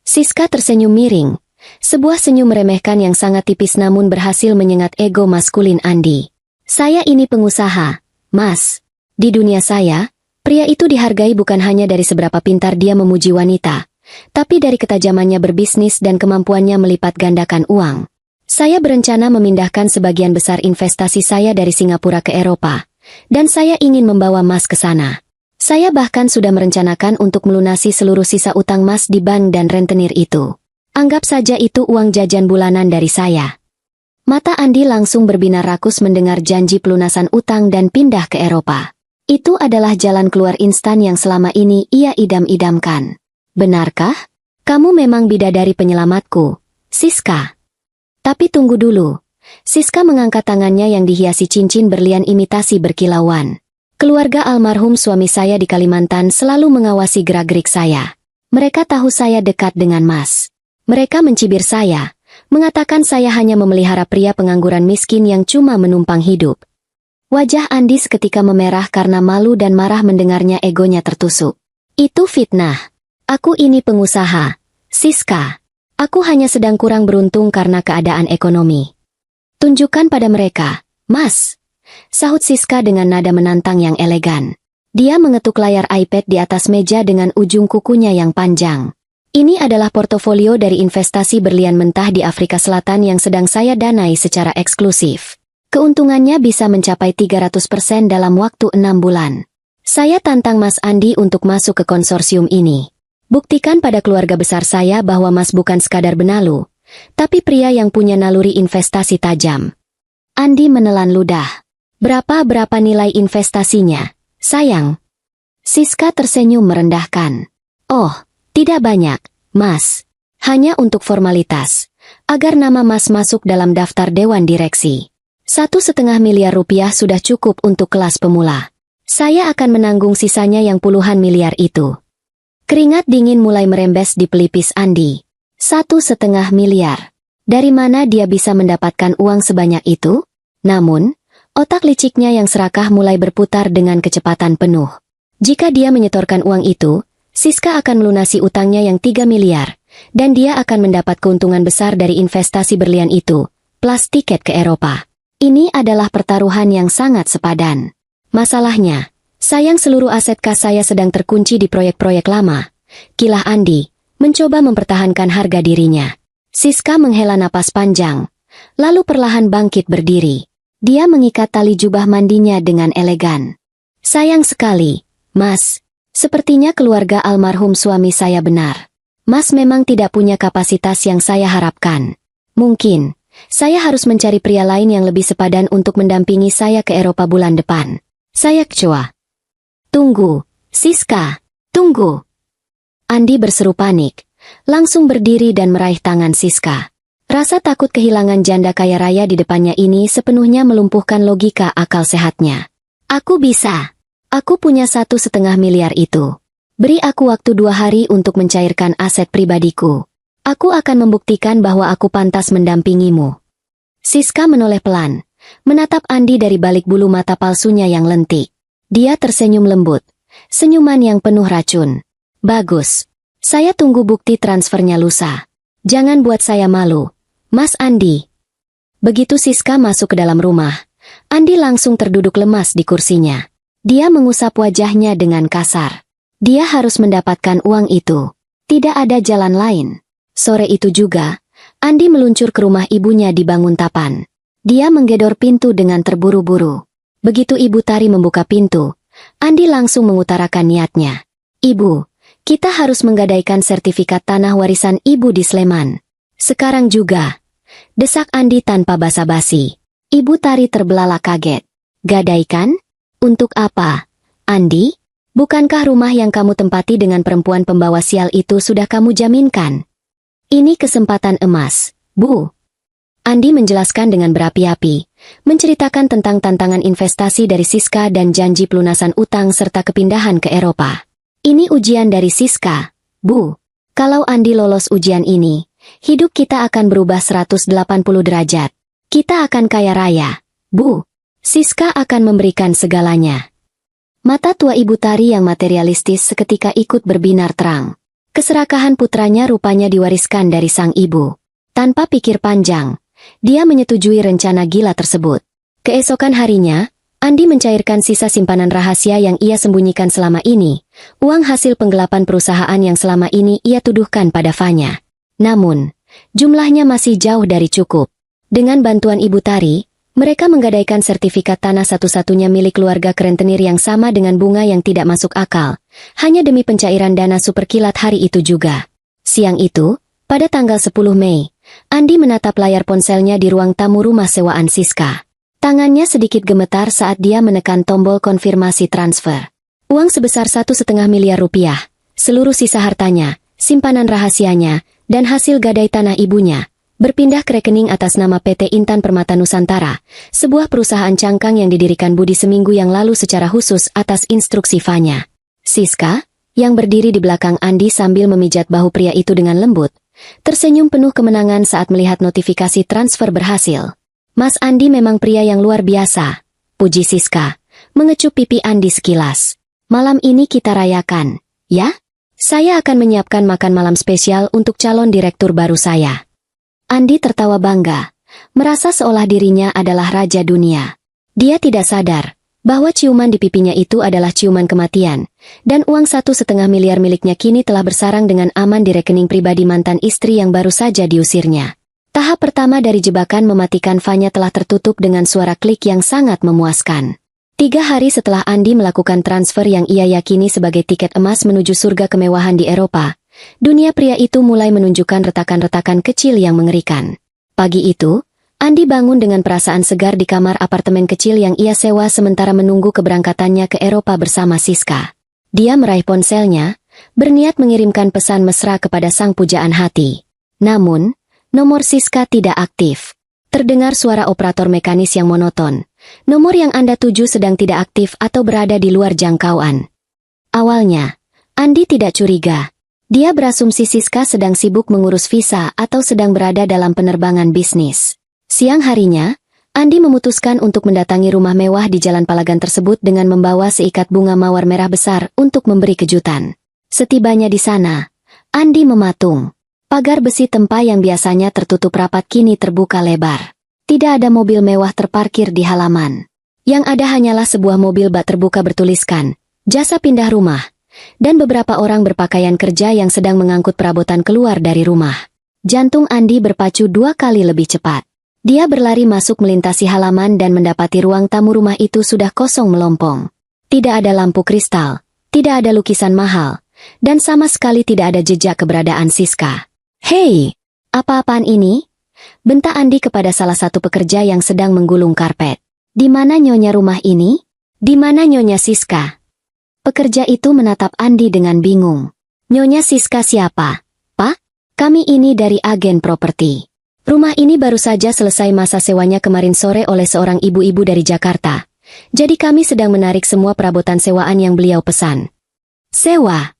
Siska tersenyum miring, sebuah senyum meremehkan yang sangat tipis namun berhasil menyengat ego maskulin Andi. "Saya ini pengusaha, Mas. Di dunia saya, pria itu dihargai bukan hanya dari seberapa pintar dia memuji wanita, tapi dari ketajamannya berbisnis dan kemampuannya melipat gandakan uang. Saya berencana memindahkan sebagian besar investasi saya dari Singapura ke Eropa, dan saya ingin membawa Mas ke sana. Saya bahkan sudah merencanakan untuk melunasi seluruh sisa utang Mas di bank dan rentenir itu. Anggap saja itu uang jajan bulanan dari saya." Mata Andi langsung berbinar rakus mendengar janji pelunasan utang dan pindah ke Eropa. Itu adalah jalan keluar instan yang selama ini ia idam-idamkan. "Benarkah? Kamu memang bidadari penyelamatku, Siska." "Tapi tunggu dulu." Siska mengangkat tangannya yang dihiasi cincin berlian imitasi berkilauan. "Keluarga almarhum suami saya di Kalimantan selalu mengawasi gerak-gerik saya. Mereka tahu saya dekat dengan Mas. Mereka mencibir saya, mengatakan saya hanya memelihara pria pengangguran miskin yang cuma menumpang hidup." Wajah Andi seketika memerah karena malu dan marah mendengarnya, egonya tertusuk. "Itu fitnah. Aku ini pengusaha, Siska. Aku hanya sedang kurang beruntung karena keadaan ekonomi." "Tunjukkan pada mereka, Mas," sahut Siska dengan nada menantang yang elegan. Dia mengetuk layar iPad di atas meja dengan ujung kukunya yang panjang. "Ini adalah portofolio dari investasi berlian mentah di Afrika Selatan yang sedang saya danai secara eksklusif. Keuntungannya bisa mencapai 300% dalam waktu 6 bulan. Saya tantang Mas Andi untuk masuk ke konsorsium ini. Buktikan pada keluarga besar saya bahwa Mas bukan sekadar benalu, tapi pria yang punya naluri investasi tajam." Andi menelan ludah. Berapa nilai investasinya, sayang?" Siska tersenyum merendahkan. "Oh, tidak banyak, Mas. Hanya untuk formalitas, agar nama Mas masuk dalam daftar dewan direksi. 1,5 miliar rupiah sudah cukup untuk kelas pemula. Saya akan menanggung sisanya yang puluhan miliar itu." Keringat dingin mulai merembes di pelipis Andi. 1,5 miliar. Dari mana dia bisa mendapatkan uang sebanyak itu? Namun, otak liciknya yang serakah mulai berputar dengan kecepatan penuh. Jika dia menyetorkan uang itu, Siska akan melunasi utangnya yang 3 miliar, dan dia akan mendapat keuntungan besar dari investasi berlian itu, plus tiket ke Eropa. Ini adalah pertaruhan yang sangat sepadan. Masalahnya, sayang seluruh aset kas saya sedang terkunci di proyek-proyek lama. Kilah Andi, mencoba mempertahankan harga dirinya. Siska menghela napas panjang, lalu perlahan bangkit berdiri. Dia mengikat tali jubah mandinya dengan elegan. "Sayang sekali, Mas. Sepertinya keluarga almarhum suami saya benar. Mas memang tidak punya kapasitas yang saya harapkan. Mungkin, saya harus mencari pria lain yang lebih sepadan untuk mendampingi saya ke Eropa bulan depan. Saya kecewa." "Tunggu, Siska, tunggu." Andi berseru panik, langsung berdiri dan meraih tangan Siska. Rasa takut kehilangan janda kaya raya di depannya ini sepenuhnya melumpuhkan logika akal sehatnya. "Aku bisa. Aku punya 1,5 miliar itu. Beri aku waktu 2 hari untuk mencairkan aset pribadiku. Aku akan membuktikan bahwa aku pantas mendampingimu. Siska menoleh pelan, menatap Andi dari balik bulu mata palsunya yang lentik. Dia tersenyum lembut, senyuman yang penuh racun. Bagus. Saya tunggu bukti transfernya lusa. Jangan buat saya malu, Mas Andi. Begitu Siska masuk ke dalam rumah, Andi langsung terduduk lemas di kursinya. Dia mengusap wajahnya dengan kasar. Dia harus mendapatkan uang itu. Tidak ada jalan lain. Sore itu juga, Andi meluncur ke rumah ibunya di Banguntapan. Dia menggedor pintu dengan terburu-buru. Begitu Ibu Tari membuka pintu, Andi langsung mengutarakan niatnya. Ibu, kita harus menggadaikan sertifikat tanah warisan Ibu di Sleman. Sekarang juga. Desak Andi tanpa basa-basi. Ibu Tari terbelalak kaget. Gadaikan? Untuk apa? Andi, bukankah rumah yang kamu tempati dengan perempuan pembawa sial itu sudah kamu jaminkan? Ini kesempatan emas, Bu. Andi menjelaskan dengan berapi-api, menceritakan tentang tantangan investasi dari Siska dan janji pelunasan utang serta kepindahan ke Eropa. Ini ujian dari Siska, Bu. Kalau Andi lolos ujian ini, hidup kita akan berubah 180 derajat. Kita akan kaya raya, Bu. Siska akan memberikan segalanya. Mata tua Ibu Tari yang materialistis seketika ikut berbinar terang. Keserakahan putranya rupanya diwariskan dari sang ibu. Tanpa pikir panjang, dia menyetujui rencana gila tersebut. Keesokan harinya, Andi mencairkan sisa simpanan rahasia yang ia sembunyikan selama ini, uang hasil penggelapan perusahaan yang selama ini ia tuduhkan pada Fanya. Namun, jumlahnya masih jauh dari cukup. Dengan bantuan Ibu Tari, mereka menggadaikan sertifikat tanah satu-satunya milik keluarga kerentenir yang sama dengan bunga yang tidak masuk akal, hanya demi pencairan dana superkilat hari itu juga. Siang itu, pada tanggal 10 Mei, Andi menatap layar ponselnya di ruang tamu rumah sewaan Siska. Tangannya sedikit gemetar saat dia menekan tombol konfirmasi transfer. Uang sebesar 1,5 miliar rupiah, seluruh sisa hartanya, simpanan rahasianya, dan hasil gadai tanah ibunya, berpindah ke rekening atas nama PT Intan Permata Nusantara, sebuah perusahaan cangkang yang didirikan Budi seminggu yang lalu secara khusus atas instruksi Fanya. Siska, yang berdiri di belakang Andi sambil memijat bahu pria itu dengan lembut, tersenyum penuh kemenangan saat melihat notifikasi transfer berhasil. Mas Andi memang pria yang luar biasa, puji Siska, mengecup pipi Andi sekilas. Malam ini kita rayakan, ya? Saya akan menyiapkan makan malam spesial untuk calon direktur baru saya. Andi tertawa bangga, merasa seolah dirinya adalah raja dunia. Dia tidak sadar bahwa ciuman di pipinya itu adalah ciuman kematian, dan uang 1,5 miliar miliknya kini telah bersarang dengan aman di rekening pribadi mantan istri yang baru saja diusirnya. Tahap pertama dari jebakan mematikan Fanya telah tertutup dengan suara klik yang sangat memuaskan. 3 hari setelah Andi melakukan transfer yang ia yakini sebagai tiket emas menuju surga kemewahan di Eropa, dunia pria itu mulai menunjukkan retakan-retakan kecil yang mengerikan. Pagi itu, Andi bangun dengan perasaan segar di kamar apartemen kecil yang ia sewa sementara menunggu keberangkatannya ke Eropa bersama Siska. Dia meraih ponselnya, berniat mengirimkan pesan mesra kepada sang pujaan hati. Namun, nomor Siska tidak aktif. Terdengar suara operator mekanis yang monoton. Nomor yang Anda tuju sedang tidak aktif atau berada di luar jangkauan. Awalnya, Andi tidak curiga. Dia berasumsi Siska sedang sibuk mengurus visa atau sedang berada dalam penerbangan bisnis. Siang harinya, Andi memutuskan untuk mendatangi rumah mewah di Jalan Palagan tersebut dengan membawa seikat bunga mawar merah besar untuk memberi kejutan. Setibanya di sana, Andi mematung. Pagar besi tempa yang biasanya tertutup rapat kini terbuka lebar. Tidak ada mobil mewah terparkir di halaman. Yang ada hanyalah sebuah mobil bak terbuka bertuliskan, jasa pindah rumah, dan beberapa orang berpakaian kerja yang sedang mengangkut perabotan keluar dari rumah. Jantung Andi berpacu 2 kali lebih cepat. Dia berlari masuk melintasi halaman dan mendapati ruang tamu rumah itu sudah kosong melompong. Tidak ada lampu kristal, tidak ada lukisan mahal, dan sama sekali tidak ada jejak keberadaan Siska. Hei, apa-apaan ini? Bentak Andi kepada salah satu pekerja yang sedang menggulung karpet. Di mana nyonya rumah ini? Di mana nyonya Siska? Pekerja itu menatap Andi dengan bingung. Nyonya Siska siapa? Pak, kami ini dari agen properti. Rumah ini baru saja selesai masa sewanya kemarin sore oleh seorang ibu-ibu dari Jakarta. Jadi kami sedang menarik semua perabotan sewaan yang beliau pesan. Sewa.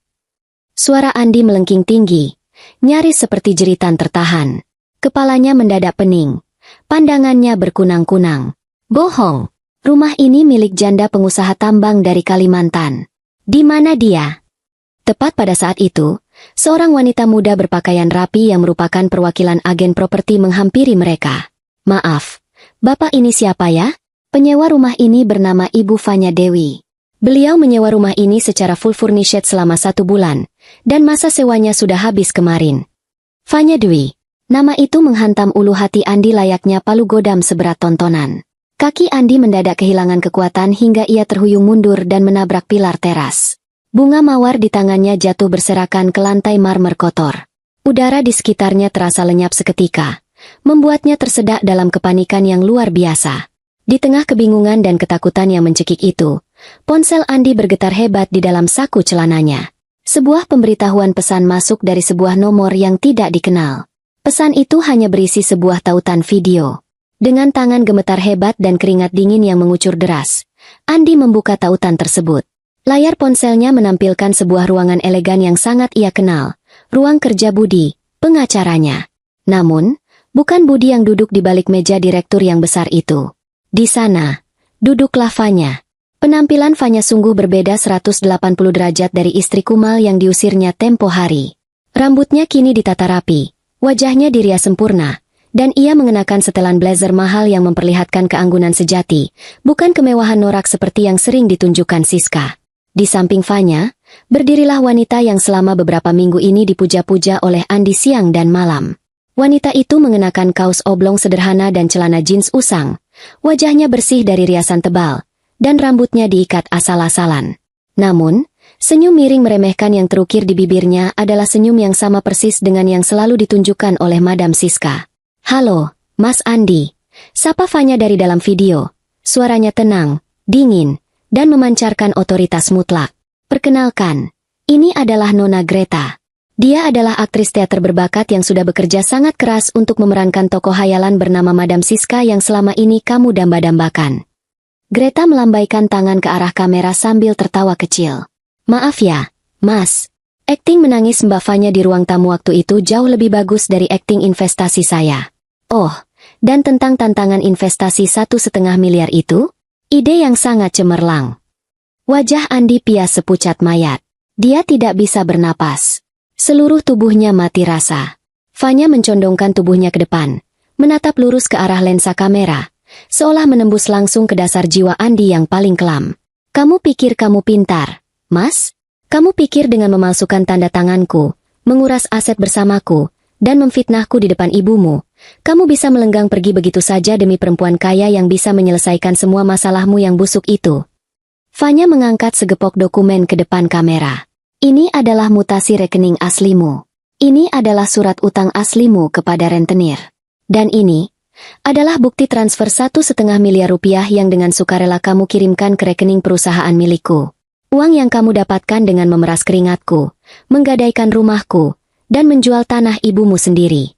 Suara Andi melengking tinggi. nyaris seperti jeritan tertahan. Kepalanya mendadak pening. Pandangannya berkunang-kunang. Bohong. Rumah ini milik janda pengusaha tambang dari Kalimantan. Di mana dia? Tepat pada saat itu, seorang wanita muda berpakaian rapi yang merupakan perwakilan agen properti menghampiri mereka. Maaf, Bapak ini siapa ya? Penyewa rumah ini bernama Ibu Fanya Dewi. Beliau menyewa rumah ini secara full furnished selama 1 bulan, dan masa sewanya sudah habis kemarin. Fanya Dewi. Nama itu menghantam ulu hati Andi layaknya palu godam seberat tontonan. Kaki Andi mendadak kehilangan kekuatan hingga ia terhuyung mundur dan menabrak pilar teras. Bunga mawar di tangannya jatuh berserakan ke lantai marmer kotor. Udara di sekitarnya terasa lenyap seketika, membuatnya tersedak dalam kepanikan yang luar biasa. Di tengah kebingungan dan ketakutan yang mencekik itu, ponsel Andi bergetar hebat di dalam saku celananya. Sebuah pemberitahuan pesan masuk dari sebuah nomor yang tidak dikenal. Pesan itu hanya berisi sebuah tautan video. Dengan tangan gemetar hebat dan keringat dingin yang mengucur deras, Andi membuka tautan tersebut. Layar ponselnya menampilkan sebuah ruangan elegan yang sangat ia kenal, ruang kerja Budi, pengacaranya. Namun, bukan Budi yang duduk di balik meja direktur yang besar itu. Di sana, duduklah Fanya. Penampilan Fanya sungguh berbeda 180 derajat dari istri kumal yang diusirnya tempo hari. Rambutnya kini ditata rapi. Wajahnya dirias sempurna, dan ia mengenakan setelan blazer mahal yang memperlihatkan keanggunan sejati, bukan kemewahan norak seperti yang sering ditunjukkan Siska. Di samping Fanya, berdirilah wanita yang selama beberapa minggu ini dipuja-puja oleh Andi siang dan malam. Wanita itu mengenakan kaos oblong sederhana dan celana jeans usang, wajahnya bersih dari riasan tebal, dan rambutnya diikat asal-asalan. Namun, senyum miring meremehkan yang terukir di bibirnya adalah senyum yang sama persis dengan yang selalu ditunjukkan oleh Madam Siska. "Halo, Mas Andi," sapa Fanya dari dalam video. Suaranya tenang, dingin, dan memancarkan otoritas mutlak. "Perkenalkan, ini adalah Nona Greta. Dia adalah aktris teater berbakat yang sudah bekerja sangat keras untuk memerankan tokoh hayalan bernama Madam Siska yang selama ini kamu damba-dambakan." Greta melambaikan tangan ke arah kamera sambil tertawa kecil. "Maaf ya, Mas. Akting menangis Mbak Fanya di ruang tamu waktu itu jauh lebih bagus dari akting investasi saya. Oh, dan tentang tantangan investasi 1,5 miliar itu? Ide yang sangat cemerlang." Wajah Andi pias sepucat mayat. Dia tidak bisa bernapas. Seluruh tubuhnya mati rasa. Fanya mencondongkan tubuhnya ke depan, menatap lurus ke arah lensa kamera, seolah menembus langsung ke dasar jiwa Andi yang paling kelam. "Kamu pikir kamu pintar, Mas? Kamu pikir dengan memalsukan tanda tanganku, menguras aset bersamaku, dan memfitnahku di depan ibumu, kamu bisa melenggang pergi begitu saja demi perempuan kaya yang bisa menyelesaikan semua masalahmu yang busuk itu?" Fanya mengangkat segepok dokumen ke depan kamera. "Ini adalah mutasi rekening aslimu. Ini adalah surat utang aslimu kepada rentenir. Dan ini adalah bukti transfer 1,5 miliar rupiah yang dengan sukarela kamu kirimkan ke rekening perusahaan milikku. Uang yang kamu dapatkan dengan memeras keringatku, menggadaikan rumahku, dan menjual tanah ibumu sendiri."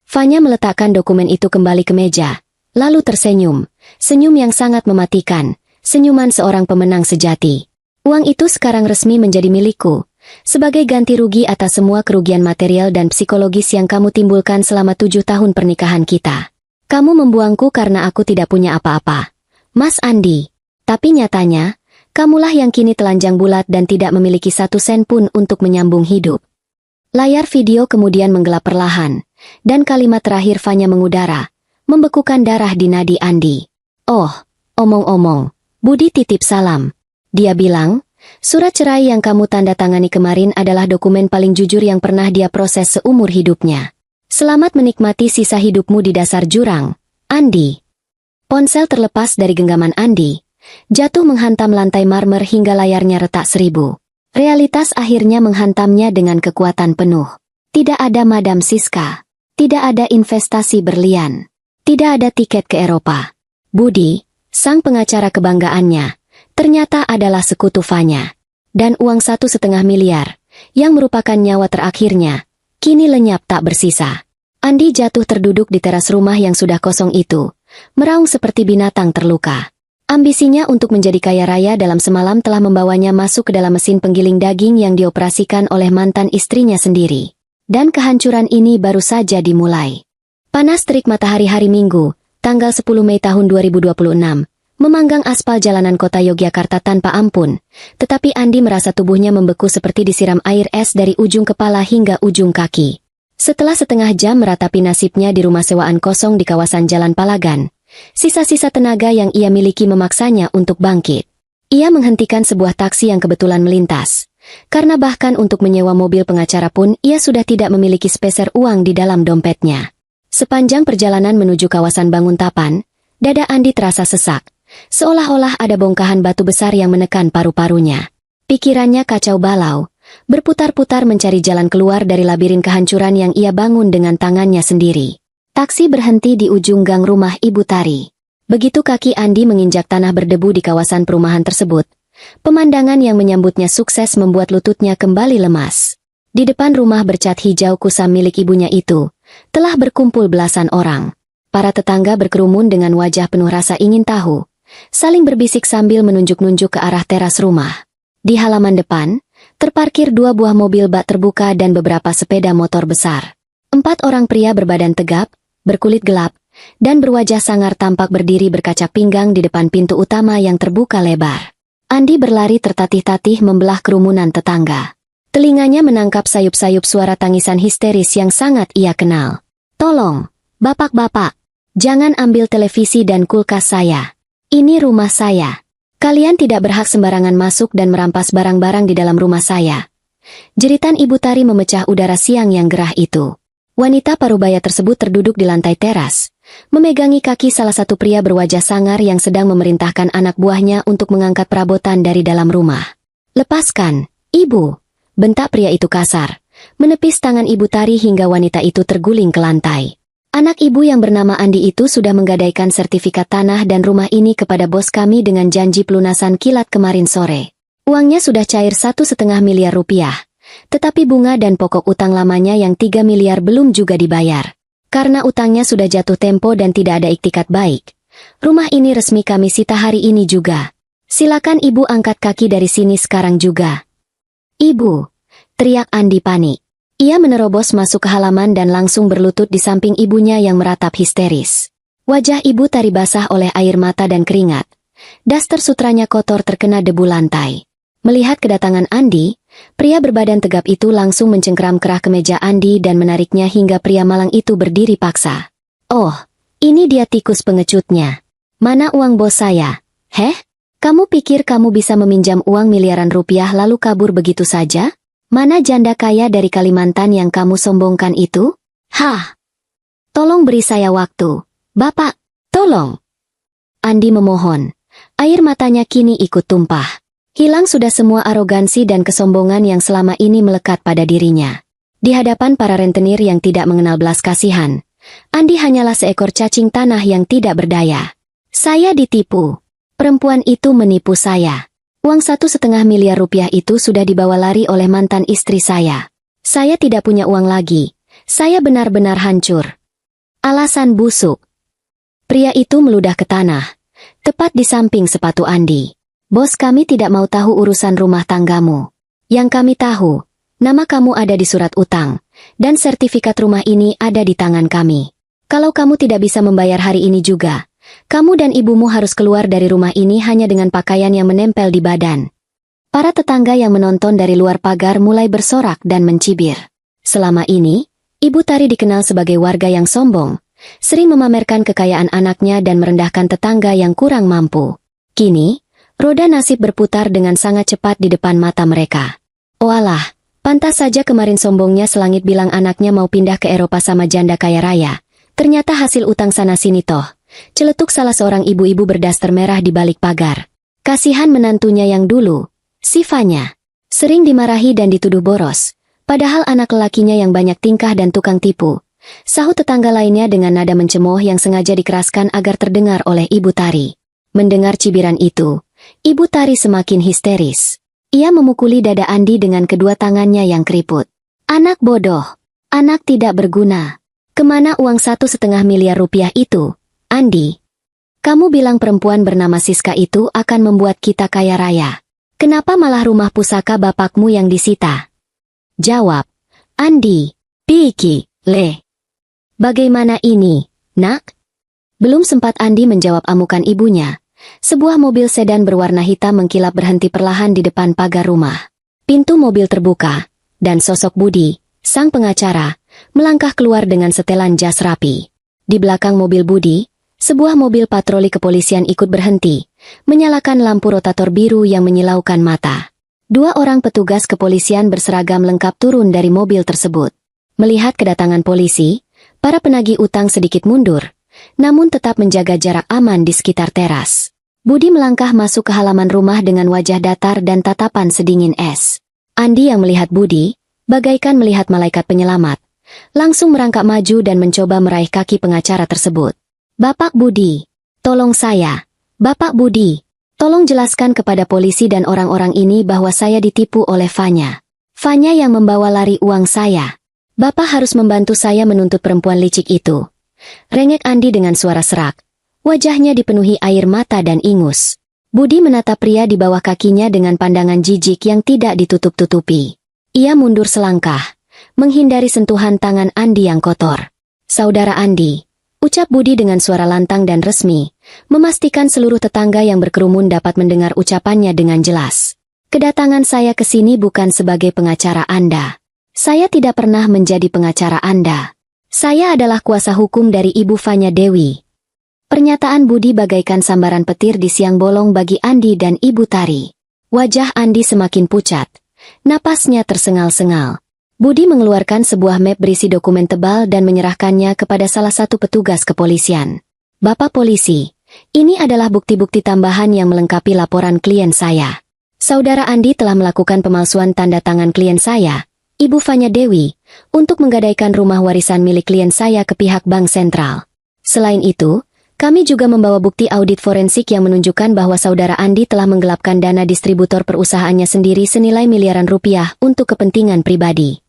Fanya meletakkan dokumen itu kembali ke meja, lalu tersenyum, senyum yang sangat mematikan, senyuman seorang pemenang sejati. "Uang itu sekarang resmi menjadi milikku, sebagai ganti rugi atas semua kerugian material dan psikologis yang kamu timbulkan selama 7 tahun pernikahan kita. Kamu membuangku karena aku tidak punya apa-apa, Mas Andi. Tapi nyatanya, kamulah yang kini telanjang bulat dan tidak memiliki 1 sen pun untuk menyambung hidup." Layar video kemudian menggelap perlahan, dan kalimat terakhir Fanya mengudara, membekukan darah di nadi Andi. "Oh, omong-omong, Budi titip salam. Dia bilang, surat cerai yang kamu tanda tangani kemarin adalah dokumen paling jujur yang pernah dia proses seumur hidupnya. Selamat menikmati sisa hidupmu di dasar jurang, Andi." Ponsel terlepas dari genggaman Andi, jatuh menghantam lantai marmer hingga layarnya retak 1000. Realitas akhirnya menghantamnya dengan kekuatan penuh. Tidak ada Madam Siska. Tidak ada investasi berlian. Tidak ada tiket ke Eropa. Budi, sang pengacara kebanggaannya, ternyata adalah sekutu Fanya. Dan uang 1,5 miliar, yang merupakan nyawa terakhirnya, kini lenyap tak bersisa. Andi jatuh terduduk di teras rumah yang sudah kosong itu, meraung seperti binatang terluka. Ambisinya untuk menjadi kaya raya dalam semalam telah membawanya masuk ke dalam mesin penggiling daging yang dioperasikan oleh mantan istrinya sendiri. Dan kehancuran ini baru saja dimulai. Panas terik matahari hari Minggu, tanggal 10 Mei tahun 2026, memanggang aspal jalanan kota Yogyakarta tanpa ampun, tetapi Andi merasa tubuhnya membeku seperti disiram air es dari ujung kepala hingga ujung kaki. Setelah setengah jam meratapi nasibnya di rumah sewaan kosong di kawasan Jalan Palagan, sisa-sisa tenaga yang ia miliki memaksanya untuk bangkit. Ia menghentikan sebuah taksi yang kebetulan melintas. Karena bahkan untuk menyewa mobil pengacara pun ia sudah tidak memiliki sepeser uang di dalam dompetnya. Sepanjang perjalanan menuju kawasan Banguntapan, dada Andi terasa sesak, seolah-olah ada bongkahan batu besar yang menekan paru-parunya. Pikirannya kacau balau, berputar-putar mencari jalan keluar dari labirin kehancuran yang ia bangun dengan tangannya sendiri. Taksi berhenti di ujung gang rumah Ibu Tari. Begitu kaki Andi menginjak tanah berdebu di kawasan perumahan tersebut, pemandangan yang menyambutnya sukses membuat lututnya kembali lemas. Di depan rumah bercat hijau kusam milik ibunya itu, telah berkumpul belasan orang. Para tetangga berkerumun dengan wajah penuh rasa ingin tahu, saling berbisik sambil menunjuk-nunjuk ke arah teras rumah. Di halaman depan, terparkir 2 buah mobil bak terbuka dan beberapa sepeda motor besar. 4 orang pria berbadan tegap, berkulit gelap, dan berwajah sangar tampak berdiri berkaca pinggang di depan pintu utama yang terbuka lebar. Andi berlari tertatih-tatih membelah kerumunan tetangga. Telinganya menangkap sayup-sayup suara tangisan histeris yang sangat ia kenal. "Tolong, bapak-bapak, jangan ambil televisi dan kulkas saya. Ini rumah saya. Kalian tidak berhak sembarangan masuk dan merampas barang-barang di dalam rumah saya." Jeritan Ibu Tari memecah udara siang yang gerah itu. Wanita parubaya tersebut terduduk di lantai teras, memegangi kaki salah satu pria berwajah sangar yang sedang memerintahkan anak buahnya untuk mengangkat perabotan dari dalam rumah. "Lepaskan, Ibu!" bentak pria itu kasar, menepis tangan Ibu Tari hingga wanita itu terguling ke lantai. Anak ibu yang bernama Andi itu sudah menggadaikan sertifikat tanah dan rumah ini kepada bos kami dengan janji pelunasan kilat kemarin sore. Uangnya sudah cair 1,5 miliar rupiah, tetapi bunga dan pokok utang lamanya yang 3 miliar belum juga dibayar. Karena utangnya sudah jatuh tempo dan tidak ada iktikat baik, rumah ini resmi kami sita hari ini juga. Silakan Ibu angkat kaki dari sini sekarang juga. "Ibu!" teriak Andi panik. Ia menerobos masuk ke halaman dan langsung berlutut di samping ibunya yang meratap histeris. Wajah Ibu Tari basah oleh air mata dan keringat. Daster sutranya kotor terkena debu lantai. Melihat kedatangan Andi, pria berbadan tegap itu langsung mencengkeram kerah kemeja Andi dan menariknya hingga pria malang itu berdiri paksa. "Oh, ini dia tikus pengecutnya. Mana uang bos saya? Heh? Kamu pikir kamu bisa meminjam uang miliaran rupiah lalu kabur begitu saja? Mana janda kaya dari Kalimantan yang kamu sombongkan itu? Hah? Tolong beri saya waktu. Bapak, tolong!" Andi memohon. Air matanya kini ikut tumpah. Hilang sudah semua arogansi dan kesombongan yang selama ini melekat pada dirinya. Di hadapan para rentenir yang tidak mengenal belas kasihan, Andi hanyalah seekor cacing tanah yang tidak berdaya. "Saya ditipu. Perempuan itu menipu saya. Uang 1,5 miliar rupiah itu sudah dibawa lari oleh mantan istri saya. Saya tidak punya uang lagi. Saya benar-benar hancur." Alasan busuk. Pria itu meludah ke tanah, tepat di samping sepatu Andi. "Bos kami tidak mau tahu urusan rumah tanggamu. Yang kami tahu, nama kamu ada di surat utang, dan sertifikat rumah ini ada di tangan kami. Kalau kamu tidak bisa membayar hari ini juga, kamu dan ibumu harus keluar dari rumah ini hanya dengan pakaian yang menempel di badan." Para tetangga yang menonton dari luar pagar mulai bersorak dan mencibir. Selama ini, Ibu Tari dikenal sebagai warga yang sombong, sering memamerkan kekayaan anaknya dan merendahkan tetangga yang kurang mampu. Kini, roda nasib berputar dengan sangat cepat di depan mata mereka. Oalah, pantas saja kemarin sombongnya selangit bilang anaknya mau pindah ke Eropa sama janda kaya raya. Ternyata hasil utang sana-sini toh. Celetuk salah seorang ibu-ibu berdaster merah di balik pagar. Kasihan menantunya yang dulu, Sifanya. Sering dimarahi dan dituduh boros, padahal anak lelakinya yang banyak tingkah dan tukang tipu. Sahut tetangga lainnya dengan nada mencemooh yang sengaja dikeraskan agar terdengar oleh Ibu Tari. Mendengar cibiran itu, Ibu Tari semakin histeris. Ia memukuli dada Andi dengan kedua tangannya yang keriput. "Anak bodoh, anak tidak berguna. Kemana uang 1,5 miliar rupiah itu, Andi? Kamu bilang perempuan bernama Siska itu akan membuat kita kaya raya. Kenapa malah rumah pusaka bapakmu yang disita?" "Jawab, Andi." Piki, Le. Bagaimana ini, nak? Belum sempat Andi menjawab amukan ibunya. Sebuah mobil sedan berwarna hitam mengkilap berhenti perlahan di depan pagar rumah. Pintu mobil terbuka, dan sosok Budi, sang pengacara, melangkah keluar dengan setelan jas rapi. Di belakang mobil Budi, sebuah mobil patroli kepolisian ikut berhenti, menyalakan lampu rotator biru yang menyilaukan mata. Dua orang petugas kepolisian berseragam lengkap turun dari mobil tersebut. Melihat kedatangan polisi, para penagih utang sedikit mundur, namun tetap menjaga jarak aman di sekitar teras. Budi melangkah masuk ke halaman rumah dengan wajah datar dan tatapan sedingin es. Andi yang melihat Budi, bagaikan melihat malaikat penyelamat, langsung merangkak maju dan mencoba meraih kaki pengacara tersebut. Bapak Budi, tolong saya. Bapak Budi, tolong jelaskan kepada polisi dan orang-orang ini bahwa saya ditipu oleh Fanya. Fanya yang membawa lari uang saya. Bapak harus membantu saya menuntut perempuan licik itu. Rengek Andi dengan suara serak. Wajahnya dipenuhi air mata dan ingus. Budi menatap pria di bawah kakinya dengan pandangan jijik yang tidak ditutup-tutupi. Ia mundur selangkah, menghindari sentuhan tangan Andi yang kotor. Saudara Andi, ucap Budi dengan suara lantang dan resmi, memastikan seluruh tetangga yang berkerumun dapat mendengar ucapannya dengan jelas. Kedatangan saya ke sini bukan sebagai pengacara Anda. Saya tidak pernah menjadi pengacara Anda. Saya adalah kuasa hukum dari Ibu Fanya Dewi. Pernyataan Budi bagaikan sambaran petir di siang bolong bagi Andi dan Ibu Tari. Wajah Andi semakin pucat. Napasnya tersengal-sengal. Budi mengeluarkan sebuah map berisi dokumen tebal dan menyerahkannya kepada salah satu petugas kepolisian. Bapak polisi, ini adalah bukti-bukti tambahan yang melengkapi laporan klien saya. Saudara Andi telah melakukan pemalsuan tanda tangan klien saya, Ibu Fanya Dewi, untuk menggadaikan rumah warisan milik klien saya ke pihak Bank Sentral. Selain itu, kami juga membawa bukti audit forensik yang menunjukkan bahwa saudara Andi telah menggelapkan dana distributor perusahaannya sendiri senilai miliaran rupiah untuk kepentingan pribadi.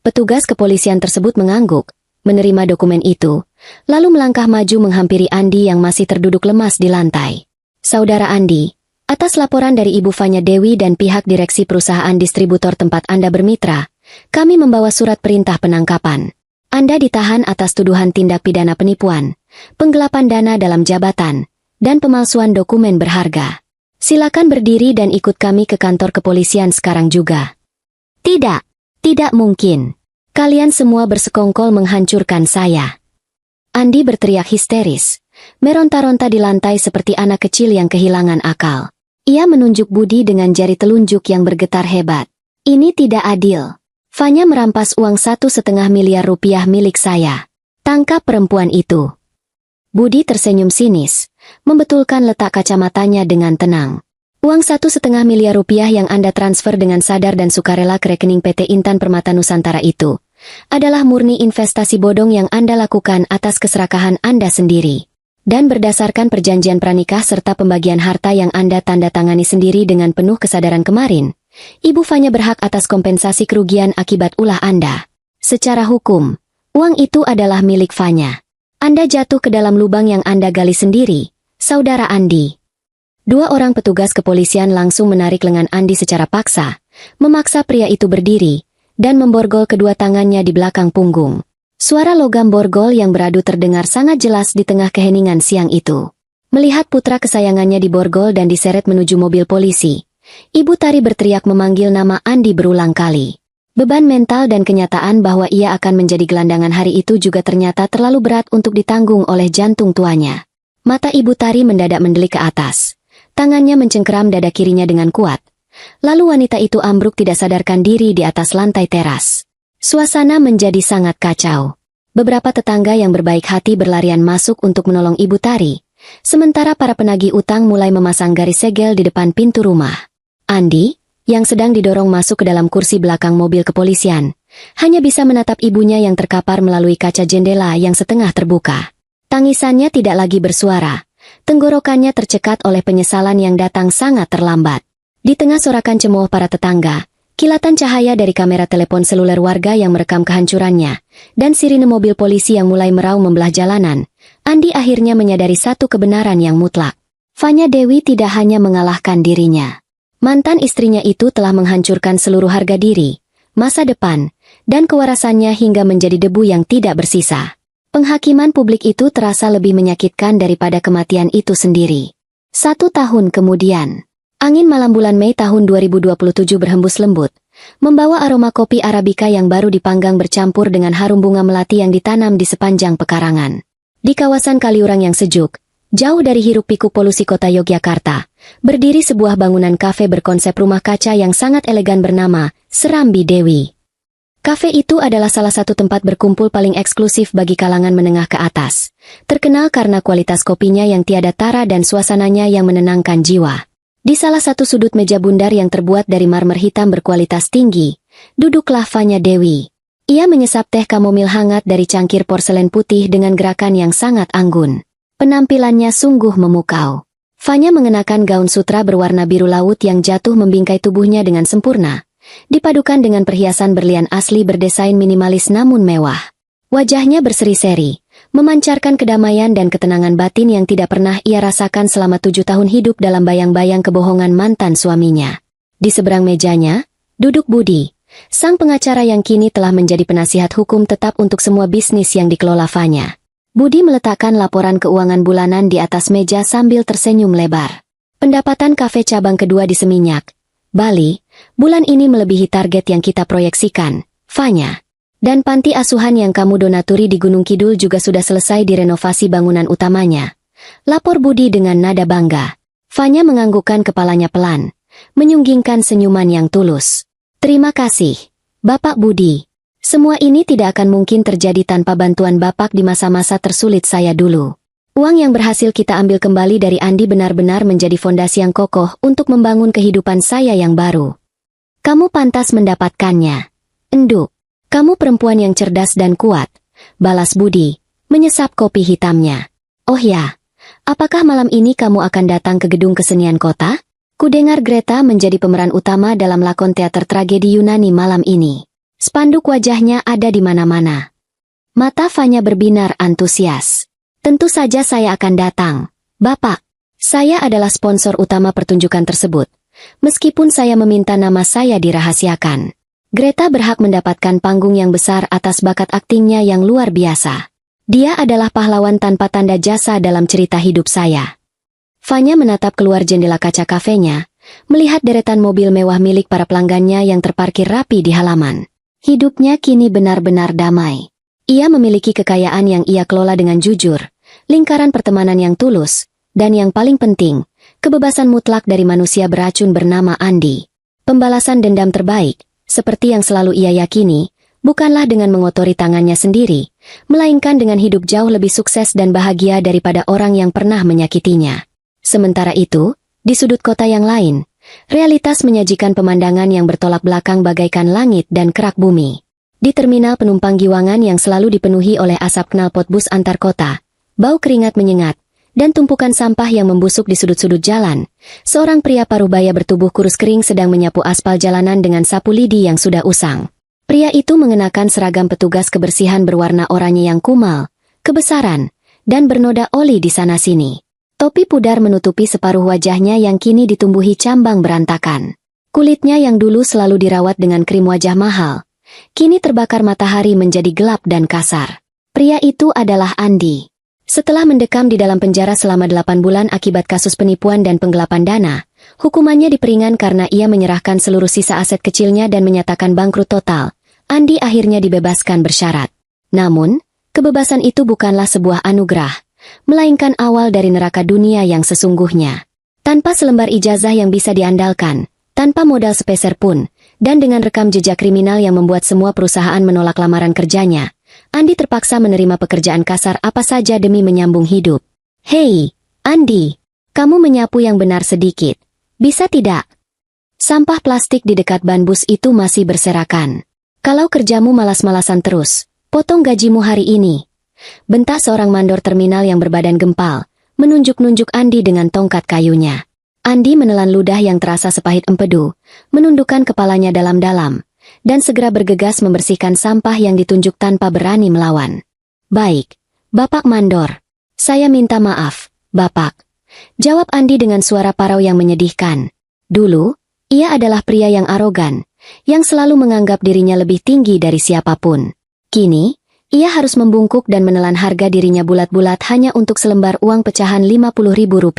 Petugas kepolisian tersebut mengangguk, menerima dokumen itu, lalu melangkah maju menghampiri Andi yang masih terduduk lemas di lantai. Saudara Andi, atas laporan dari Ibu Fanya Dewi dan pihak direksi perusahaan distributor tempat Anda bermitra, kami membawa surat perintah penangkapan. Anda ditahan atas tuduhan tindak pidana penipuan, penggelapan dana dalam jabatan, dan pemalsuan dokumen berharga. Silakan berdiri dan ikut kami ke kantor kepolisian sekarang juga. Tidak, tidak mungkin. Kalian semua bersekongkol menghancurkan saya. Andi berteriak histeris, meronta-ronta di lantai seperti anak kecil yang kehilangan akal. Ia menunjuk Budi dengan jari telunjuk yang bergetar hebat. Ini tidak adil. Fanya merampas uang 1,5 miliar rupiah milik saya. Tangkap perempuan itu. Budi tersenyum sinis, membetulkan letak kacamatanya dengan tenang. Uang 1,5 miliar rupiah yang Anda transfer dengan sadar dan sukarela ke rekening PT Intan Permata Nusantara itu adalah murni investasi bodong yang Anda lakukan atas keserakahan Anda sendiri. Dan berdasarkan perjanjian pranikah serta pembagian harta yang Anda tanda tangani sendiri dengan penuh kesadaran kemarin, Ibu Fanya berhak atas kompensasi kerugian akibat ulah Anda. Secara hukum, uang itu adalah milik Fanya. Anda jatuh ke dalam lubang yang Anda gali sendiri, Saudara Andi. Dua orang petugas kepolisian langsung menarik lengan Andi secara paksa, memaksa pria itu berdiri, dan memborgol kedua tangannya di belakang punggung. Suara logam borgol yang beradu terdengar sangat jelas di tengah keheningan siang itu. Melihat putra kesayangannya diborgol dan diseret menuju mobil polisi, Ibu Tari berteriak memanggil nama Andi berulang kali. Beban mental dan kenyataan bahwa ia akan menjadi gelandangan hari itu juga ternyata terlalu berat untuk ditanggung oleh jantung tuanya. Mata Ibu Tari mendadak mendelik ke atas. Tangannya mencengkeram dada kirinya dengan kuat. Lalu wanita itu ambruk tidak sadarkan diri di atas lantai teras. Suasana menjadi sangat kacau. Beberapa tetangga yang berbaik hati berlarian masuk untuk menolong Ibu Tari, sementara para penagih utang mulai memasang garis segel di depan pintu rumah. Andi, yang sedang didorong masuk ke dalam kursi belakang mobil kepolisian, hanya bisa menatap ibunya yang terkapar melalui kaca jendela yang setengah terbuka. Tangisannya tidak lagi bersuara, tenggorokannya tercekat oleh penyesalan yang datang sangat terlambat. Di tengah sorakan cemooh para tetangga, kilatan cahaya dari kamera telepon seluler warga yang merekam kehancurannya, dan sirine mobil polisi yang mulai meraung membelah jalanan, Andi akhirnya menyadari satu kebenaran yang mutlak. Fanya Dewi tidak hanya mengalahkan dirinya. Mantan istrinya itu telah menghancurkan seluruh harga diri, masa depan, dan kewarasannya hingga menjadi debu yang tidak bersisa. Penghakiman publik itu terasa lebih menyakitkan daripada kematian itu sendiri. 1 tahun kemudian, angin malam bulan Mei tahun 2027 berhembus lembut, membawa aroma kopi Arabica yang baru dipanggang bercampur dengan harum bunga melati yang ditanam di sepanjang pekarangan. Di kawasan Kaliurang yang sejuk, jauh dari hiruk-pikuk polusi kota Yogyakarta, berdiri sebuah bangunan kafe berkonsep rumah kaca yang sangat elegan bernama Serambi Dewi. Kafe itu adalah salah satu tempat berkumpul paling eksklusif bagi kalangan menengah ke atas, terkenal karena kualitas kopinya yang tiada tara dan suasananya yang menenangkan jiwa. Di salah satu sudut meja bundar yang terbuat dari marmer hitam berkualitas tinggi, duduklah Fanya Dewi. Ia menyesap teh kamomil hangat dari cangkir porselen putih dengan gerakan yang sangat anggun. Penampilannya sungguh memukau. Fanya mengenakan gaun sutra berwarna biru laut yang jatuh membingkai tubuhnya dengan sempurna, dipadukan dengan perhiasan berlian asli berdesain minimalis namun mewah. Wajahnya berseri-seri, memancarkan kedamaian dan ketenangan batin yang tidak pernah ia rasakan selama 7 tahun hidup dalam bayang-bayang kebohongan mantan suaminya. Di seberang mejanya, duduk Budi, sang pengacara yang kini telah menjadi penasihat hukum tetap untuk semua bisnis yang dikelola Fanya. Budi meletakkan laporan keuangan bulanan di atas meja sambil tersenyum lebar. Pendapatan kafe cabang kedua di Seminyak, Bali, bulan ini melebihi target yang kita proyeksikan, Fanya. Dan panti asuhan yang kamu donaturi di Gunung Kidul juga sudah selesai direnovasi bangunan utamanya. Lapor Budi dengan nada bangga. Fanya menganggukkan kepalanya pelan, menyunggingkan senyuman yang tulus. Terima kasih, Bapak Budi. Semua ini tidak akan mungkin terjadi tanpa bantuan Bapak di masa-masa tersulit saya dulu. Uang yang berhasil kita ambil kembali dari Andi benar-benar menjadi fondasi yang kokoh untuk membangun kehidupan saya yang baru. Kamu pantas mendapatkannya. Enduk. Kamu perempuan yang cerdas dan kuat, balas Budi, menyesap kopi hitamnya. Oh ya, apakah malam ini kamu akan datang ke gedung kesenian kota? Kudengar Greta menjadi pemeran utama dalam lakon teater tragedi Yunani malam ini. Spanduk wajahnya ada di mana-mana. Mata Fanya berbinar antusias. Tentu saja saya akan datang, Bapak. Saya adalah sponsor utama pertunjukan tersebut, meskipun saya meminta nama saya dirahasiakan. Greta berhak mendapatkan panggung yang besar atas bakat aktingnya yang luar biasa. Dia adalah pahlawan tanpa tanda jasa dalam cerita hidup saya. Fanya menatap keluar jendela kaca kafenya, melihat deretan mobil mewah milik para pelanggannya yang terparkir rapi di halaman. Hidupnya kini benar-benar damai. Ia memiliki kekayaan yang ia kelola dengan jujur, lingkaran pertemanan yang tulus, dan yang paling penting, kebebasan mutlak dari manusia beracun bernama Andi. Pembalasan dendam terbaik, seperti yang selalu ia yakini, bukanlah dengan mengotori tangannya sendiri, melainkan dengan hidup jauh lebih sukses dan bahagia daripada orang yang pernah menyakitinya. Sementara itu, di sudut kota yang lain, realitas menyajikan pemandangan yang bertolak belakang bagaikan langit dan kerak bumi. Di terminal penumpang Giwangan yang selalu dipenuhi oleh asap knalpot bus antar kota, bau keringat menyengat, dan tumpukan sampah yang membusuk di sudut-sudut jalan, seorang pria parubaya bertubuh kurus kering sedang menyapu aspal jalanan dengan sapu lidi yang sudah usang. Pria itu mengenakan seragam petugas kebersihan berwarna oranye yang kumal, kebesaran, dan bernoda oli di sana-sini. Topi pudar menutupi separuh wajahnya yang kini ditumbuhi cambang berantakan. Kulitnya yang dulu selalu dirawat dengan krim wajah mahal, kini terbakar matahari menjadi gelap dan kasar. Pria itu adalah Andi. Setelah mendekam di dalam penjara selama 8 bulan akibat kasus penipuan dan penggelapan dana, hukumannya diperingan karena ia menyerahkan seluruh sisa aset kecilnya dan menyatakan bangkrut total. Andi akhirnya dibebaskan bersyarat. Namun, kebebasan itu bukanlah sebuah anugerah, melainkan awal dari neraka dunia yang sesungguhnya. Tanpa selembar ijazah yang bisa diandalkan, tanpa modal sepeser pun, dan dengan rekam jejak kriminal yang membuat semua perusahaan menolak lamaran kerjanya, Andi terpaksa menerima pekerjaan kasar apa saja demi menyambung hidup. Hei, Andi, kamu menyapu yang benar sedikit. Bisa tidak? Sampah plastik di dekat ban bus itu masih berserakan. Kalau kerjamu malas-malasan terus, potong gajimu hari ini. Bentak seorang mandor terminal yang berbadan gempal, menunjuk-nunjuk Andi dengan tongkat kayunya. Andi menelan ludah yang terasa sepahit empedu, menundukkan kepalanya dalam-dalam, dan segera bergegas membersihkan sampah yang ditunjuk tanpa berani melawan. Baik, Bapak Mandor. Saya minta maaf, Bapak. Jawab Andi dengan suara parau yang menyedihkan. Dulu, ia adalah pria yang arogan, yang selalu menganggap dirinya lebih tinggi dari siapapun. Kini, ia harus membungkuk dan menelan harga dirinya bulat-bulat hanya untuk selembar uang pecahan Rp50.000.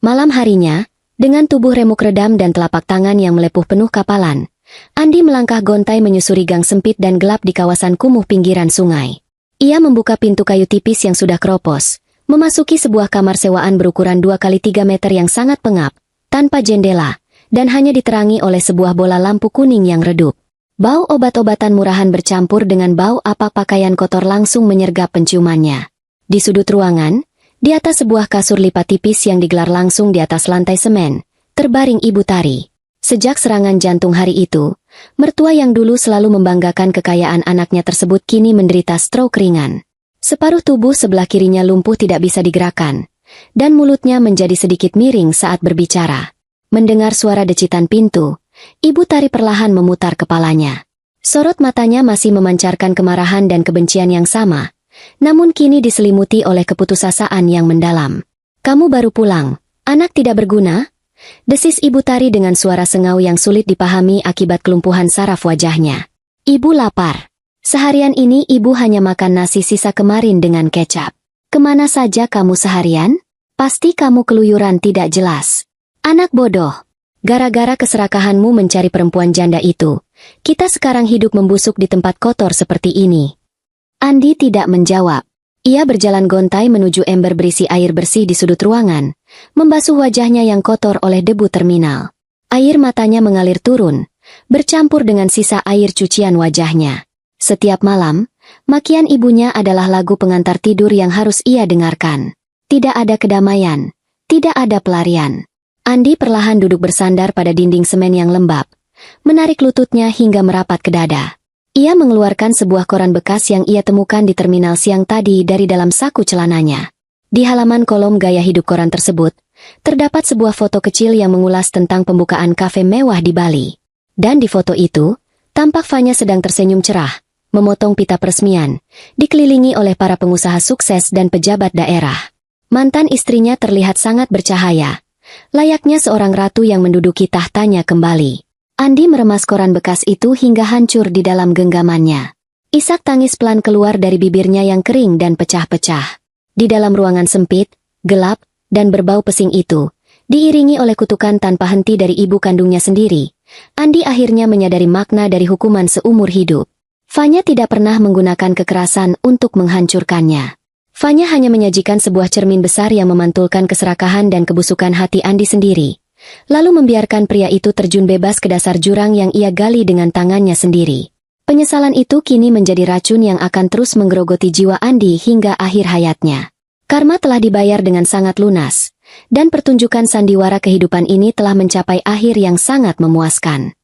Malam harinya, dengan tubuh remuk redam dan telapak tangan yang melepuh penuh kapalan, Andi melangkah gontai menyusuri gang sempit dan gelap di kawasan kumuh pinggiran sungai. Ia membuka pintu kayu tipis yang sudah keropos, memasuki sebuah kamar sewaan berukuran 2x3 meter yang sangat pengap, tanpa jendela, dan hanya diterangi oleh sebuah bola lampu kuning yang redup. Bau obat-obatan murahan bercampur dengan bau pakaian kotor langsung menyergap penciumannya. Di sudut ruangan, di atas sebuah kasur lipat tipis yang digelar langsung di atas lantai semen, terbaring Ibu Tari. Sejak serangan jantung hari itu, mertua yang dulu selalu membanggakan kekayaan anaknya tersebut kini menderita stroke ringan. Separuh tubuh sebelah kirinya lumpuh tidak bisa digerakkan, dan mulutnya menjadi sedikit miring saat berbicara. Mendengar suara decitan pintu, Ibu Tari perlahan memutar kepalanya. Sorot matanya masih memancarkan kemarahan dan kebencian yang sama, namun kini diselimuti oleh keputusasaan yang mendalam. "Kamu baru pulang, anak tidak berguna?" desis Ibu Tari dengan suara sengau yang sulit dipahami akibat kelumpuhan saraf wajahnya. "Ibu lapar. Seharian ini ibu hanya makan nasi sisa kemarin dengan kecap. Kemana saja kamu seharian? Pasti kamu keluyuran tidak jelas. Anak bodoh. Gara-gara keserakahanmu mencari perempuan janda itu, kita sekarang hidup membusuk di tempat kotor seperti ini." Andi tidak menjawab. Ia berjalan gontai menuju ember berisi air bersih di sudut ruangan, membasuh wajahnya yang kotor oleh debu terminal. Air matanya mengalir turun, bercampur dengan sisa air cucian wajahnya. Setiap malam, makian ibunya adalah lagu pengantar tidur yang harus ia dengarkan. Tidak ada kedamaian, tidak ada pelarian. Andi perlahan duduk bersandar pada dinding semen yang lembab, menarik lututnya hingga merapat ke dada. Ia mengeluarkan sebuah koran bekas yang ia temukan di terminal siang tadi dari dalam saku celananya. Di halaman kolom gaya hidup koran tersebut, terdapat sebuah foto kecil yang mengulas tentang pembukaan kafe mewah di Bali. Dan di foto itu, tampak Fanya sedang tersenyum cerah, memotong pita peresmian, dikelilingi oleh para pengusaha sukses dan pejabat daerah. Mantan istrinya terlihat sangat bercahaya, layaknya seorang ratu yang menduduki tahtanya kembali. Andi meremas koran bekas itu hingga hancur di dalam genggamannya. Isak tangis pelan keluar dari bibirnya yang kering dan pecah-pecah. Di dalam ruangan sempit, gelap, dan berbau pesing itu, diiringi oleh kutukan tanpa henti dari ibu kandungnya sendiri, Andi akhirnya menyadari makna dari hukuman seumur hidup. Fanya tidak pernah menggunakan kekerasan untuk menghancurkannya. Fanya hanya menyajikan sebuah cermin besar yang memantulkan keserakahan dan kebusukan hati Andi sendiri, lalu membiarkan pria itu terjun bebas ke dasar jurang yang ia gali dengan tangannya sendiri. Penyesalan itu kini menjadi racun yang akan terus menggerogoti jiwa Andi hingga akhir hayatnya. Karma telah dibayar dengan sangat lunas, dan pertunjukan sandiwara kehidupan ini telah mencapai akhir yang sangat memuaskan.